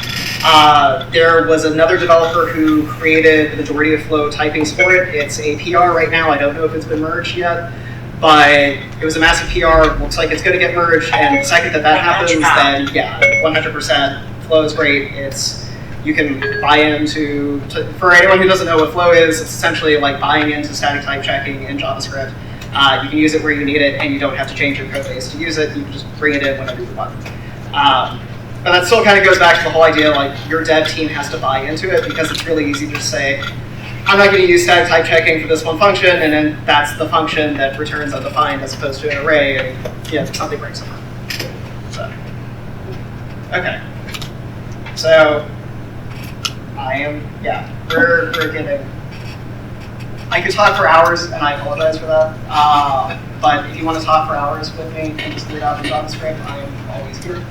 There was another developer who created the majority of Flow typing for it. It's a PR right now. I don't know if it's been merged yet, but it was a massive PR. Looks like it's going to get merged, and the second that happens, then yeah, 100%. Flow is great. You can buy into, for anyone who doesn't know what Flow is, it's essentially like buying into static type checking in JavaScript. You can use it where you need it, and you don't have to change your code base to use it. You can just bring it in whenever you want. But that still kind of goes back to the whole idea, your dev team has to buy into it, because it's really easy to just say, I'm not going to use static type checking for this one function, and then that's the function that returns undefined as opposed to an array, and something breaks somewhere. So, okay. So, we're getting I could talk for hours, and I apologize for that. But if you want to talk for hours with me and just read out the JavaScript, I am always here.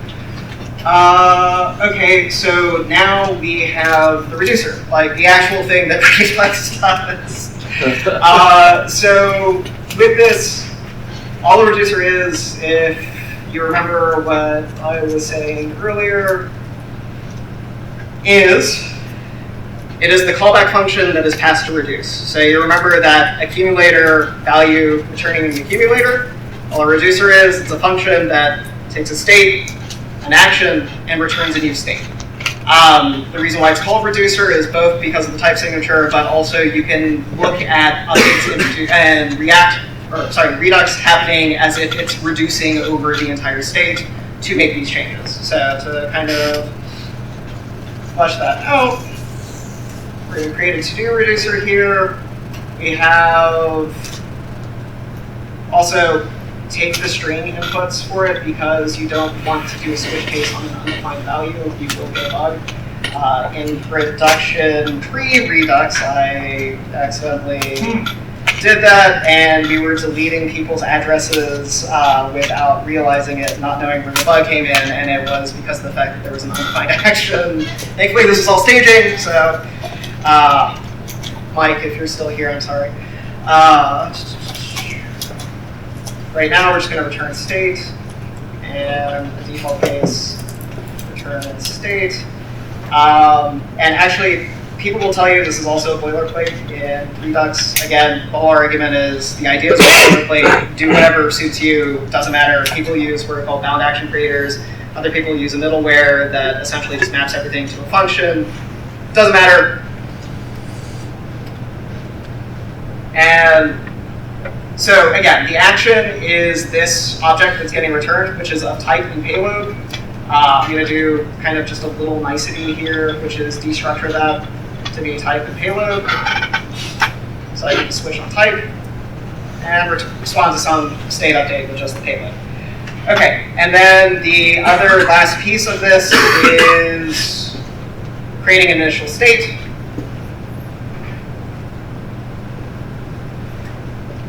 Okay, so now we have the reducer, like the actual thing that Reactjs does. So with this, all the reducer is, if you remember what I was saying earlier, it is the callback function that is passed to reduce. So you remember that accumulator value returning an accumulator. All a reducer is, it's a function that takes a state, an action, and returns a new state. The reason why it's called reducer is both because of the type signature, but also you can look at updates and Redux happening as if it's reducing over the entire state to make these changes. So to kind of flesh that out, we're going to create a to-do reducer here. We have also take the string inputs for it because you don't want to do a switch case on an undefined value. You will get a bug. In production pre-Redux, I accidentally did that, and we were deleting people's addresses without realizing it, not knowing where the bug came in, and it was because of the fact that there was an undefined action. Thankfully, this is all staging, so Mike, if you're still here, I'm sorry. Right now, we're just going to return state, and the default case, return state. And actually, people will tell you this is also a boilerplate in Redux. Again, the whole argument is the idea is boilerplate, do whatever suits you, doesn't matter. People use what are called bound action creators. Other people use a middleware that essentially just maps everything to a function. Doesn't matter. And so again, the action is this object that's getting returned, which is of type and payload. I'm going to do kind of just a little nicety here, which is destructure that to be type and payload. So I can switch on type and respond to some state update with just the payload. Okay, and then the other last piece of this is creating an initial state.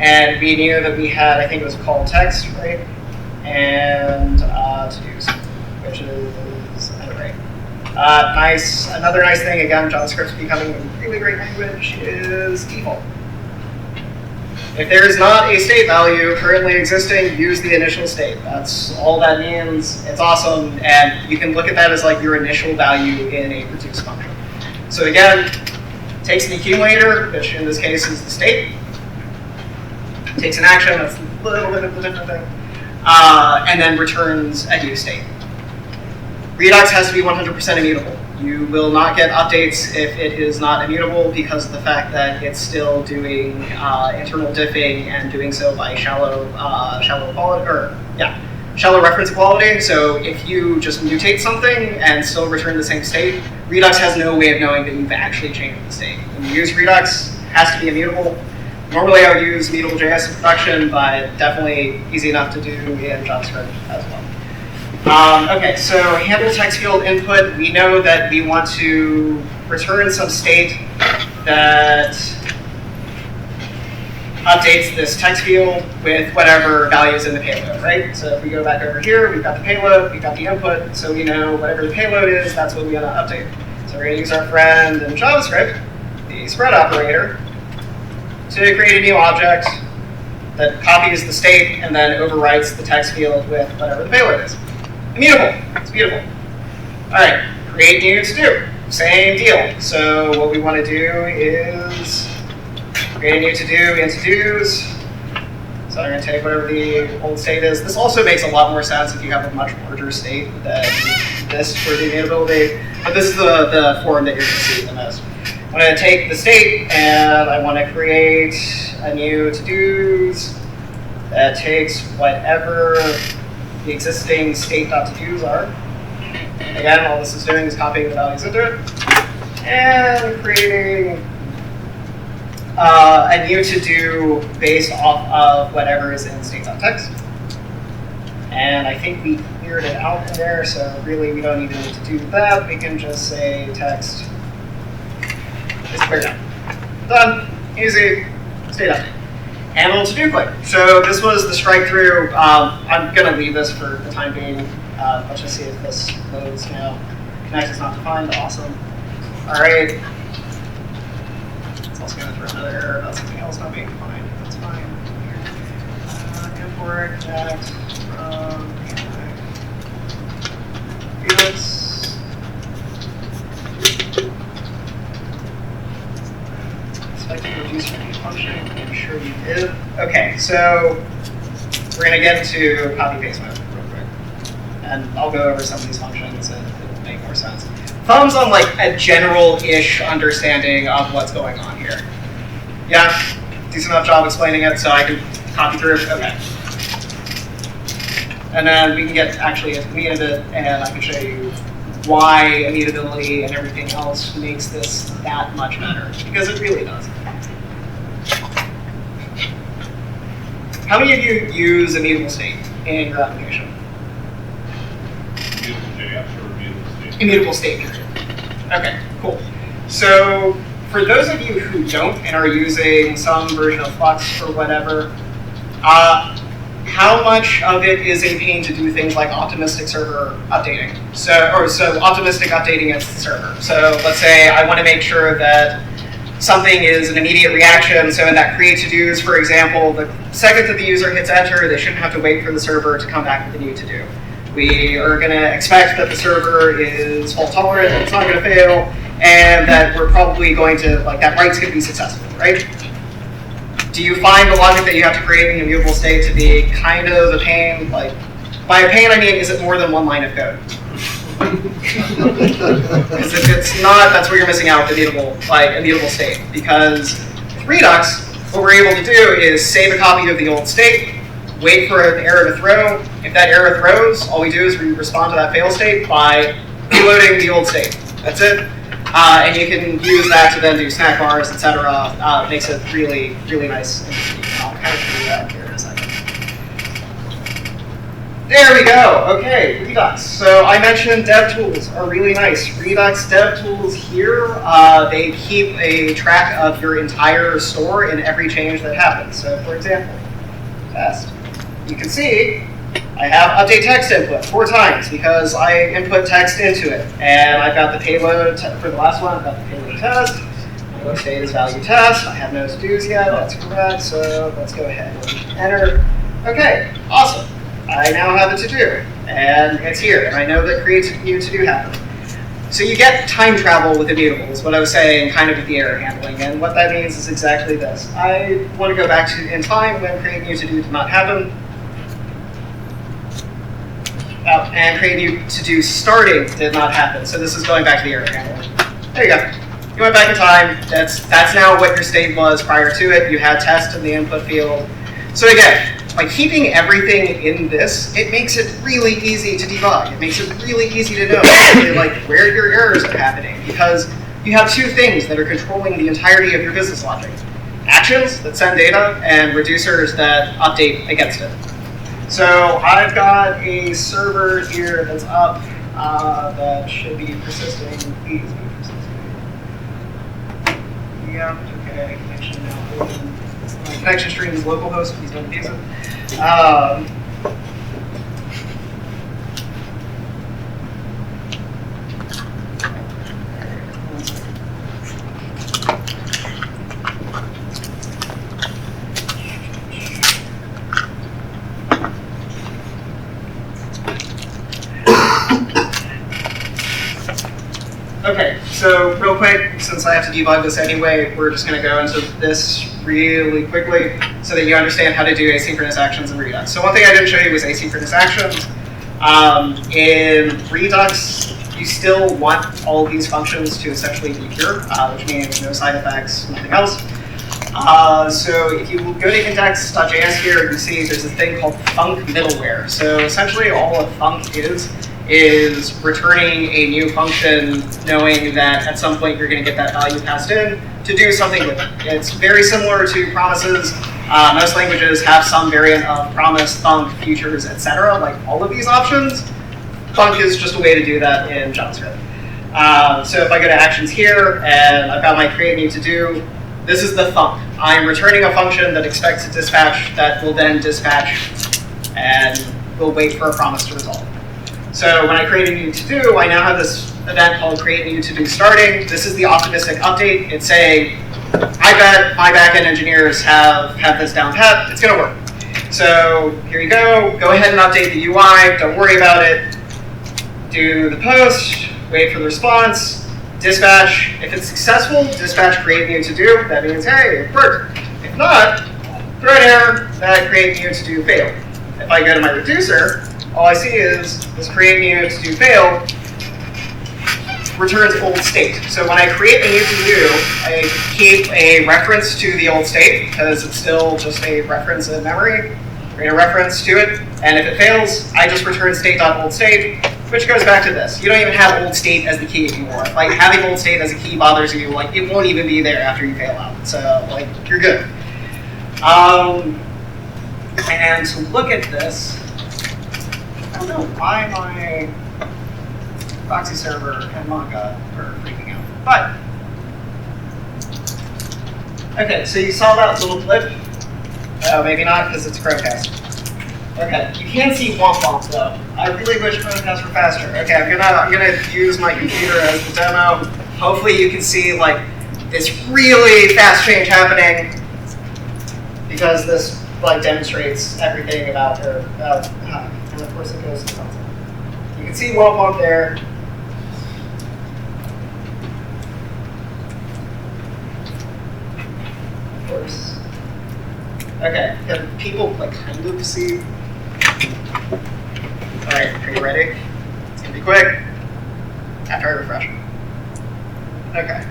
And we knew that we had, I think it was called text, right? And to-dos, which is an array. Nice. Another nice thing, again, JavaScript's becoming a really great language, is default. If there is not a state value currently existing, use the initial state. That's all that means. It's awesome, and you can look at that as like your initial value in a reduce function. So again, takes an accumulator, which in this case is the state. Takes an action, that's a little bit of a different thing, and then returns a new state. Redux has to be 100% immutable. You will not get updates if it is not immutable because of the fact that it's still doing internal diffing and doing so by shallow reference equality. So if you just mutate something and still return the same state, Redux has no way of knowing that you've actually changed the state. When you use Redux, it has to be immutable. Normally I would use Mutable.js in production, but definitely easy enough to do in JavaScript as well. Okay, so handle text field input. We know that we want to return some state that updates this text field with whatever values in the payload, right? So if we go back over here, we've got the payload, we've got the input, so we know whatever the payload is, that's what we want to update. So we're going to use our friend in JavaScript, the spread operator, to create a new object that copies the state and then overwrites the text field with whatever the payload is. Immutable. It's beautiful. All right, create new to-do. Same deal. So what we want to do is create a new to-do in to-dos. So I'm going to take whatever the old state is. This also makes a lot more sense if you have a much larger state than this for the immutability. But this is the form that you're going to see the most. I'm going to take the state and I want to create a new to-dos that takes whatever the existing state.todos are. Again, all this is doing is copying the values into it and creating a new to-do based off of whatever is in state.text. And I think we cleared it out in there, so really we don't even need to do that. We can just say text is cleared out. Done. Easy. state update. Handle to-do click. So this was the strike through. I'm going to leave this for the time being. Let's just see if this loads now. Connect is not defined. Awesome. All right. It's also going to throw another error about something else not being defined. That's fine. Import connect from Felix. Expected to reduce your function. I'm sure you did. Okay, so we're going to get into copy paste mode real quick. And I'll go over some of these functions and it'll make more sense. Thumbs on like a general-ish understanding of what's going on here. Yeah, decent enough job explaining it so I can copy through. Okay. And then we can get actually into the meat of it, and I can show you why immutability and everything else makes this that much better, because it really does. How many of you use immutable state in your application? Immutable state period. Okay, cool. So for those of you who don't and are using some version of Flux or whatever, how much of it is a pain to do things like optimistic server updating? So optimistic updating against the server. So let's say I want to make sure that something is an immediate reaction. So in that create to-dos, for example, the second that the user hits enter, they shouldn't have to wait for the server to come back with a new to-do. We are going to expect that the server is fault tolerant, it's not going to fail, and that we're probably going to, like, that write's going to be successful, right? Do you find the logic that you have to create an immutable state to be kind of a pain? Like, by a pain, I mean, is it more than one line of code? Because if it's not, that's where you're missing out with immutable state. Because with Redux, what we're able to do is save a copy of the old state, wait for an error to throw. If that error throws, all we do is we respond to that fail state by reloading the old state. That's it. And you can use that to then do snack bars, etc. Makes it really, really nice. I'll kind of do that here in a second. There we go. Okay, Redux. So I mentioned dev tools are really nice. Redux dev tools here, they keep a track of your entire store and every change that happens. So for example, test. You can see I have update text input 4 times because I input text into it. And I've got the payload for the last one, I've got the payload test. My state is value test. I have no to-dos yet, that's correct. So let's go ahead and enter. Okay, awesome. I now have a to-do, and it's here, and I know that creates a new to-do happen. So you get time travel with immutables, what I was saying, kind of with the error handling, and what that means is exactly this. I want to go back to in time when create new to-do did not happen, and create new to-do starting did not happen. So this is going back to the error handling. There you go. You went back in time. That's now what your state was prior to it. You had test in the input field. So again, by keeping everything in this, it makes it really easy to debug. It makes it really easy to know like where your errors are happening, because you have 2 things that are controlling the entirety of your business logic: actions that send data and reducers that update against it. So I've got a server here that's up that should be persisting. Please be persisting. Yeah, okay, connection now open. My connection stream is localhost, please don't abuse it. Okay, so real quick, since I have to debug this anyway, we're just going to go into this really quickly so that you understand how to do asynchronous actions in Redux. So one thing I didn't show you was asynchronous actions. In Redux, you still want all of these functions to essentially be pure, which means no side effects, nothing else. So if you go to index.js here, you see there's a thing called func middleware. So essentially all a func is returning a new function knowing that at some point you're going to get that value passed in to do something with it. It's very similar to promises. Most languages have some variant of promise, func, futures, etc. Like all of these options. Func is just a way to do that in JavaScript. So if I go to actions here and I've got my create new to do, This is the thumb. I'm returning a function that expects a dispatch that will then dispatch and will wait for a promise to resolve. So when I create a new to-do, I now have this event called create new to-do starting. This is the optimistic update. It's saying, I bet my backend engineers have this down pat. It's going to work. So here you go. Go ahead and update the UI. Don't worry about it. Do the post. Wait for the response. Dispatch. If it's successful, dispatch create new to-do. That means, hey, it worked. If not, throw an error that create new to-do failed. If I go to my reducer, all I see is this create new to-do failed returns old state. So when I create a new to-do, I keep a reference to the old state because it's still just a reference in memory. Create a reference to it, and if it fails, I just return state.oldState, which goes back to this. You don't even have old state as the key anymore. Like having old state as a key bothers you, like it won't even be there after you fail out. So like you're good. And to look at this, I don't know why my proxy server and Mongo are freaking out. But, okay, so you saw that little blip? Oh, maybe not, because it's Chromecast. Okay, you can see womp womp though. I really wish Chromecast were faster. Okay, I'm gonna use my computer as the demo. Hopefully you can see like this really fast change happening because this like demonstrates everything about her. And of course it goes to console. You can see womp womp there. Of course. Okay, can people like kind of see? All right, are you ready? It's gonna be quick. After I refresh. Okay.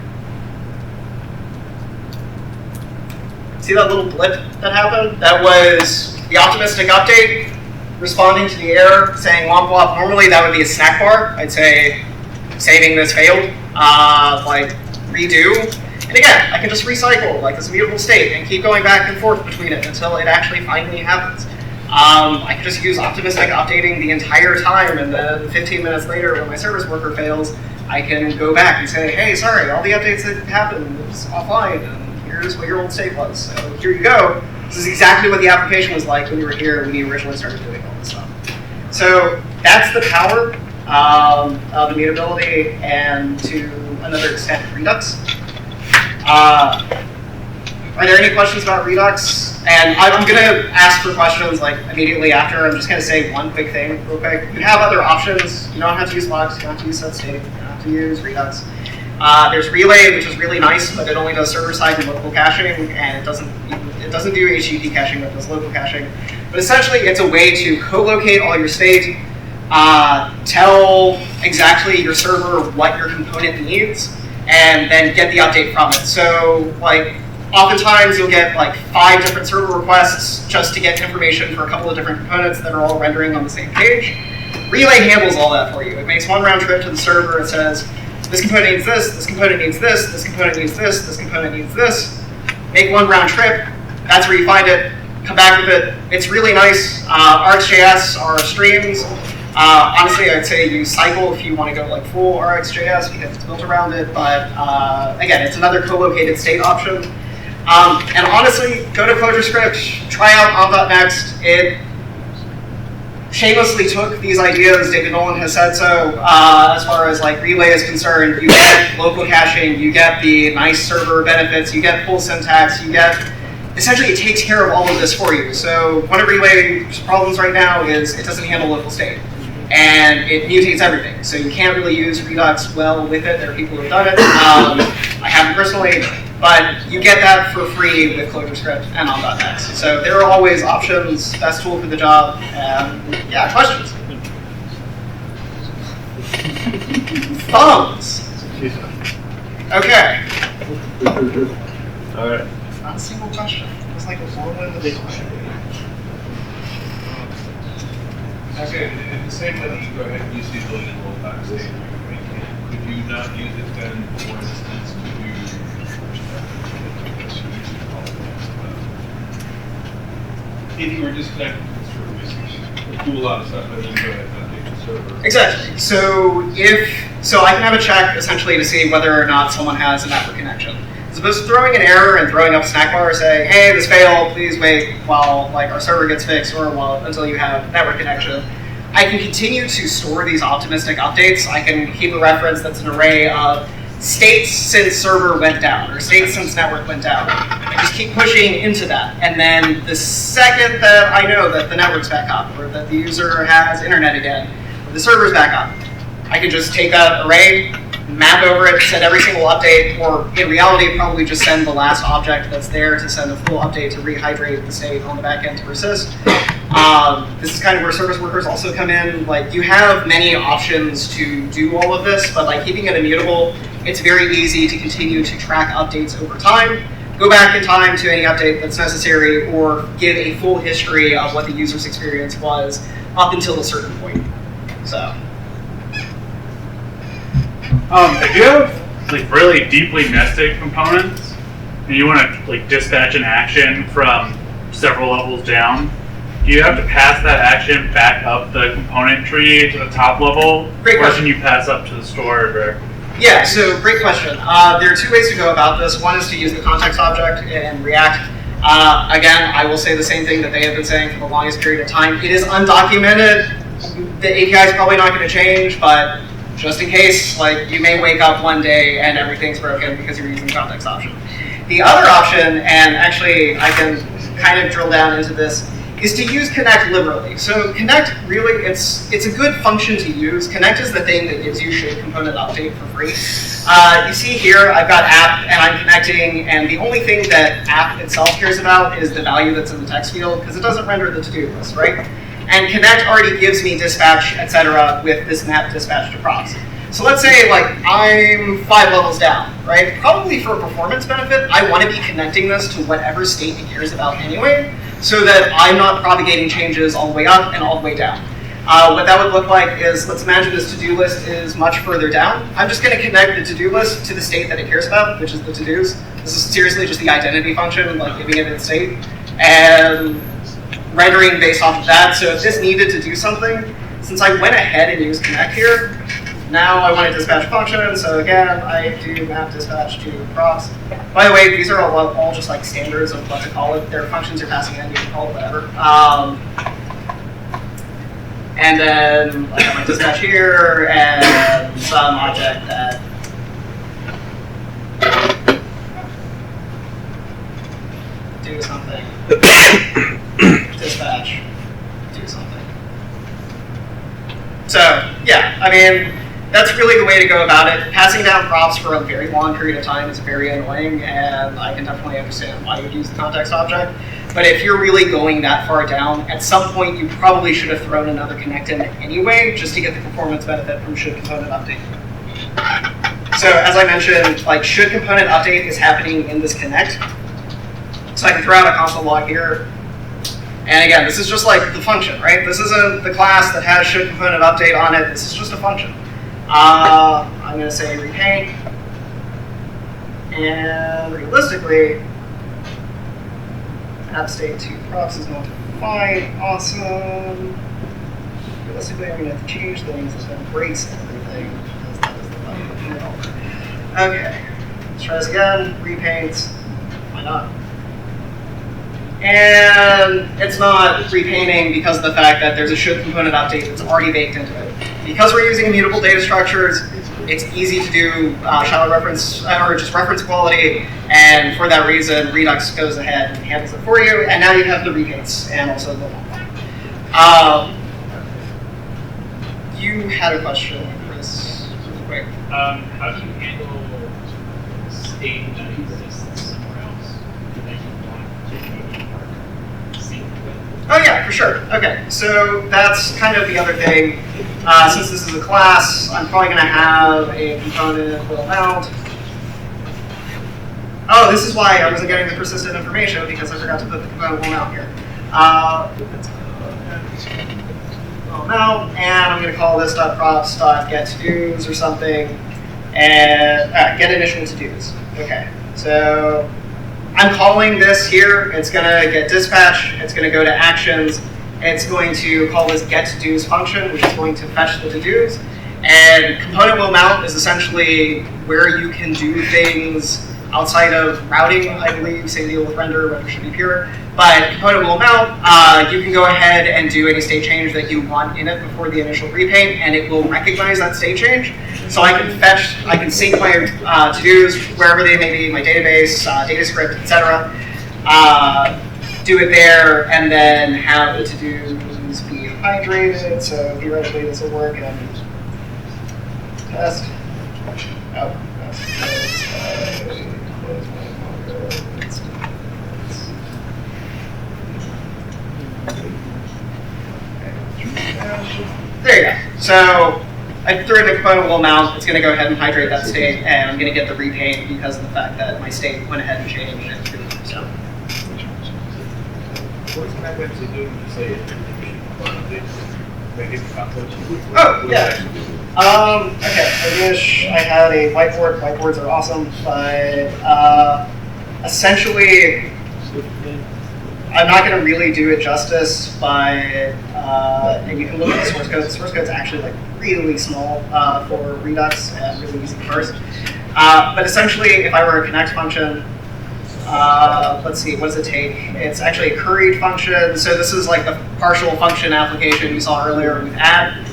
See that little blip that happened? That was the optimistic update responding to the error saying womp womp. Normally that would be a snack bar. I'd say saving this failed, like redo. And again, I can just recycle like this immutable state and keep going back and forth between it until it actually finally happens. I can just use optimistic updating the entire time, and then 15 minutes later when my service worker fails, I can go back and say, hey, sorry, all the updates that happened was offline, and here's what your old state was. So here you go. This is exactly what the application was like when you were here when you originally started doing all this stuff. So that's the power of immutability and to another extent Redux. Are there any questions about Redux? And I'm going to ask for questions like immediately after. I'm just going to say one quick thing real quick. You have other options. You don't have to use Flux. You don't have to use SetState. You don't have to use Redux. There's Relay, which is really nice, but it only does server-side and local caching, and it doesn't do HTTP caching, but it does local caching. But essentially, it's a way to co-locate all your state, tell exactly your server what your component needs, and then get the update from it. So, like, oftentimes you'll get like 5 different server requests just to get information for a couple of different components that are all rendering on the same page. Relay handles all that for you. It makes one round trip to the server. It says, this component needs this component needs this component needs this component needs this. Make one round trip. That's where you find it. Come back with it. It's really nice. RxJS are streams. Honestly, I'd say use Cycle if you want to go like full RxJS because it's built around it. But again, it's another co-located state option. And honestly, go to ClojureScript, try out on.next. It shamelessly took these ideas. David Nolan has said so. As far as like Relay is concerned, you get local caching, you get the nice server benefits, you get full syntax, you get essentially it takes care of all of this for you. So one of Relay's problems right now is it doesn't handle local state. And it mutates everything. So you can't really use Redux well with it. There are people who have done it. I haven't personally, but you get that for free with ClojureScript and on.next. So there are always options, best tool for the job. Yeah, questions? Thumbs. Okay. All right. Not a single question. It was like a long-winded question. Okay, in the same way that you go ahead and use the ability to rollback state, could you not use it then, for instance, to do if you were disconnected from the server, basically, do a lot of stuff and then go ahead and update the server? Exactly. So I can have a check essentially to see whether or not someone has a network connection. As opposed to throwing an error and throwing up a snack bar saying, hey, this failed, please wait while like our server gets fixed or until you have network connection. I can continue to store these optimistic updates. I can keep a reference that's an array of states since server went down or states since network went down. I just keep pushing into that. And then the second that I know that the network's back up or that the user has internet again, or the server's back up, I can just take that array, map over it, send every single update, or in reality, probably just send the last object that's there to send a full update to rehydrate the state on the back end to persist. This is kind of where service workers also come in. Like, you have many options to do all of this, but by keeping it immutable, it's very easy to continue to track updates over time, go back in time to any update that's necessary, or give a full history of what the user's experience was up until a certain point. So. If you have like really deeply nested components and you want to like dispatch an action from several levels down, do you have to pass that action back up the component tree to the top level? Great question. Or can you pass up to the store directly? Yeah, so great question. There are two ways to go about this. One is to use the context object in React. Again, I will say the same thing that they have been saying for the longest period of time. It is undocumented. The API is probably not going to change, but just in case, like, you may wake up one day and everything's broken because you're using the context option. The other option, and actually I can kind of drill down into this, is to use connect liberally. So connect really, it's a good function to use. Connect is the thing that gives you should component update for free. You see here, I've got app and I'm connecting, and the only thing that app itself cares about is the value that's in the text field, because it doesn't render the to-do list, right? And connect already gives me dispatch, etc., with this map dispatch to props. So let's say like I'm 5 levels down, right? Probably for a performance benefit, I want to be connecting this to whatever state it cares about anyway, so that I'm not propagating changes all the way up and all the way down. What that would look like is, let's imagine this to-do list is much further down. I'm just going to connect the to-do list to the state that it cares about, which is the to-dos. This is seriously just the identity function, like giving it its state, and rendering based off of that. So if this needed to do something, since I went ahead and used connect here, now I want to dispatch a function, so again, I do map dispatch to props. By the way, these are all just like standards of what to call it. Their functions are passing in, you can call it whatever. And then I have my dispatch here, and some object that do something. Dispatch, do something. So, yeah, I mean, that's really the way to go about it. Passing down props for a very long period of time is very annoying, and I can definitely understand why you would use the context object. But if you're really going that far down, at some point you probably should have thrown another connect in anyway, just to get the performance benefit from should component update. So as I mentioned, like should component update is happening in this connect. So I can throw out a console log here. And again, this is just like the function, right? This isn't the class that has should component update on it. This is just a function. I'm going to say repaint. And realistically, app state to props is not defined. Awesome. Realistically, I'm going to have to change things. It's going to breaks everything. Because that is the button. Okay. Let's try this again. Repaint. Why not? And it's not repainting because of the fact that there's a should component update that's already baked into it. Because we're using immutable data structures, it's easy to do shallow reference, or just reference quality, and for that reason, Redux goes ahead and handles it for you, and now you have the repaints and also the long. You had a question, Chris, really quick. How do you handle state that exists somewhere else that you want to sync with? Oh yeah, for sure. Okay, so that's kind of the other thing. Since this is a class, I'm probably going to have a component will mount. Oh, this is why I wasn't getting the persistent information, because I forgot to put the component will mount here. Will mount, and I'm going to call this .props.getToDos or something, and get initial to-dos. Okay, so I'm calling this here. It's going to get dispatch. It's going to go to actions. It's going to call this getToDos function, which is going to fetch the to-dos. And component will mount is essentially where you can do things outside of routing, I believe, same deal with render, render should be pure. But component will mount, you can go ahead and do any state change that you want in it before the initial repaint, and it will recognize that state change. So I can sync my to-dos wherever they may be, my database, data script, etc. Do it there, and then have the to-dos be hydrated, so theoretically this will work, and test. Oh, that's close my monitor. There you go. So I threw in a componentable amount. It's going to go ahead and hydrate that state, and I'm going to get the repaint because of the fact that my state went ahead and changed it. So. What's Magnet to do to say it? Oh, yeah. Okay, I wish I had a whiteboard. Whiteboards are awesome, but essentially, I'm not going to really do it justice, but and you can look at the source code. The source code is actually like really small for Redux and really easy to parse. But essentially, if I were a connect function, let's see, what does it take? It's actually a curried function. So this is like the partial function application you saw earlier with add.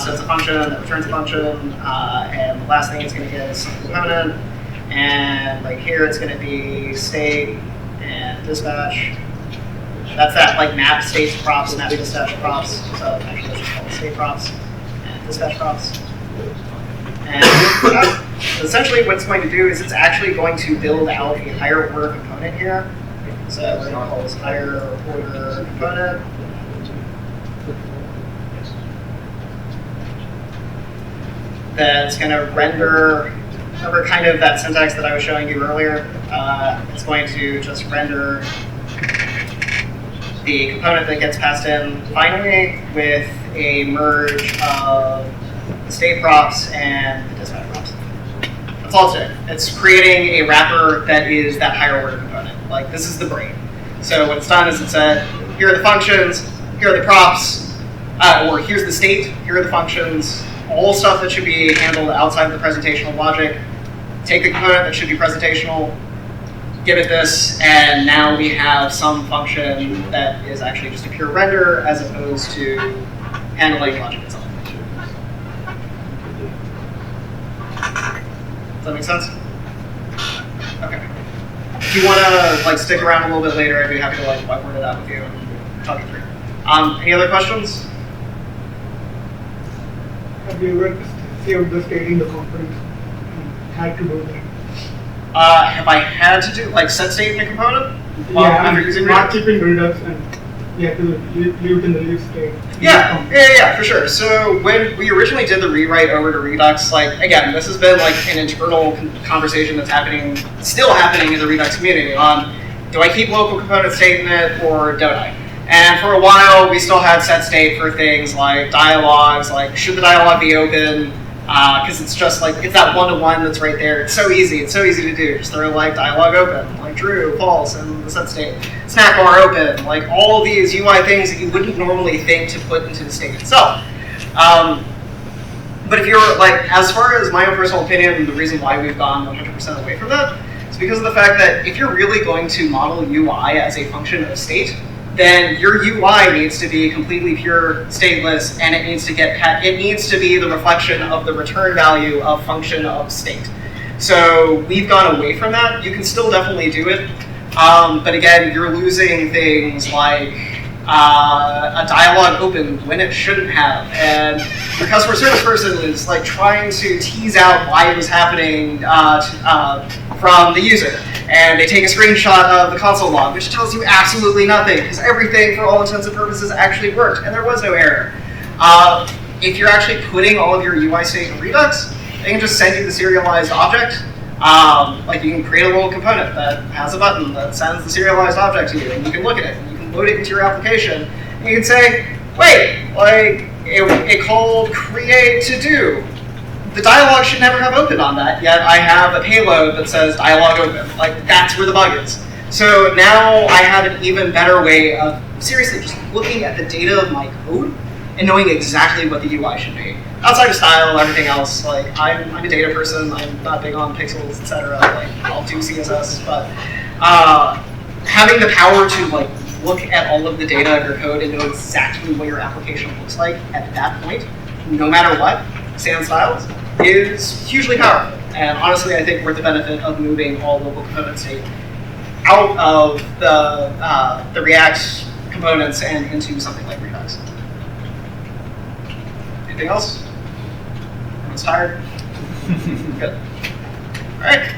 So it's a function that returns a function, and the last thing it's going to get is some component. And like here, it's going to be state and dispatch. That's that like map state props, map dispatch props. So actually, let's just call it state props and dispatch props. And essentially what it's going to do is it's actually going to build out a higher order component here. So we're going to call this higher order component. That's going to render, remember kind of that syntax that I was showing you earlier? It's going to just render the component that gets passed in finally with a merge of the state props and the dispatch props. That's all it's doing. It's creating a wrapper that is that higher order component. Like this is the brain. So what it's done is it said, here are the functions, here are the props, or here's the state, here are the functions, all stuff that should be handled outside of the presentational logic. Take the component that should be presentational, give it this, and now we have some function that is actually just a pure render as opposed to handling logic itself. Does that make sense? Okay. If you want to like stick around a little bit later, I'd be happy to like whiteboard it out with you and talk you through. Any other questions? Have you ever saved the state in the component and had to do that? Have I had to do like set state in a component? Yeah, after using not Redux? keeping Redux and you have to leave it in the leave state. Yeah, for sure. So when we originally did the rewrite over to Redux, like again, this has been like an internal conversation that's happening, still happening in the Redux community on, do I keep local component state in it or don't I? And for a while, we still had set state for things like dialogues, like should the dialogue be open? Because it's just like, it's that one-to-one that's right there. It's so easy to do. Just throw like dialogue open, like true, false, and the set state. Snack bar open, like all these UI things that you wouldn't normally think to put into the state itself. But if you're like, as far as my own personal opinion, the reason why we've gone 100% away from that is because of the fact that if you're really going to model UI as a function of state, then your UI needs to be completely pure stateless, and it needs to be the reflection of the return value of function of state. So we've gone away from that. You can still definitely do it, but again, you're losing things like a dialogue opened when it shouldn't have, and your customer service person is like trying to tease out why it was happening from the user. And they take a screenshot of the console log, which tells you absolutely nothing, because everything, for all intents and purposes, actually worked, and there was no error. If you're actually putting all of your UI state in Redux, they can just send you the serialized object. Like you can create a little component that has a button that sends the serialized object to you, and you can look at it, and you can load it into your application, and you can say, wait, like, it called create to do. The dialogue should never have opened on that, yet I have a payload that says dialogue open. Like, that's where the bug is. So now I have an even better way of seriously just looking at the data of my code and knowing exactly what the UI should be. Outside of style, everything else, like I'm a data person. I'm not big on pixels, etc. Like I'll do CSS, but having the power to like look at all of the data in your code and know exactly what your application looks like at that point, no matter what, sans styles, is hugely powerful. And honestly, I think we're at the benefit of moving all local component state out of the React components and into something like Redux. Anything else? Everyone's tired? Good. All right.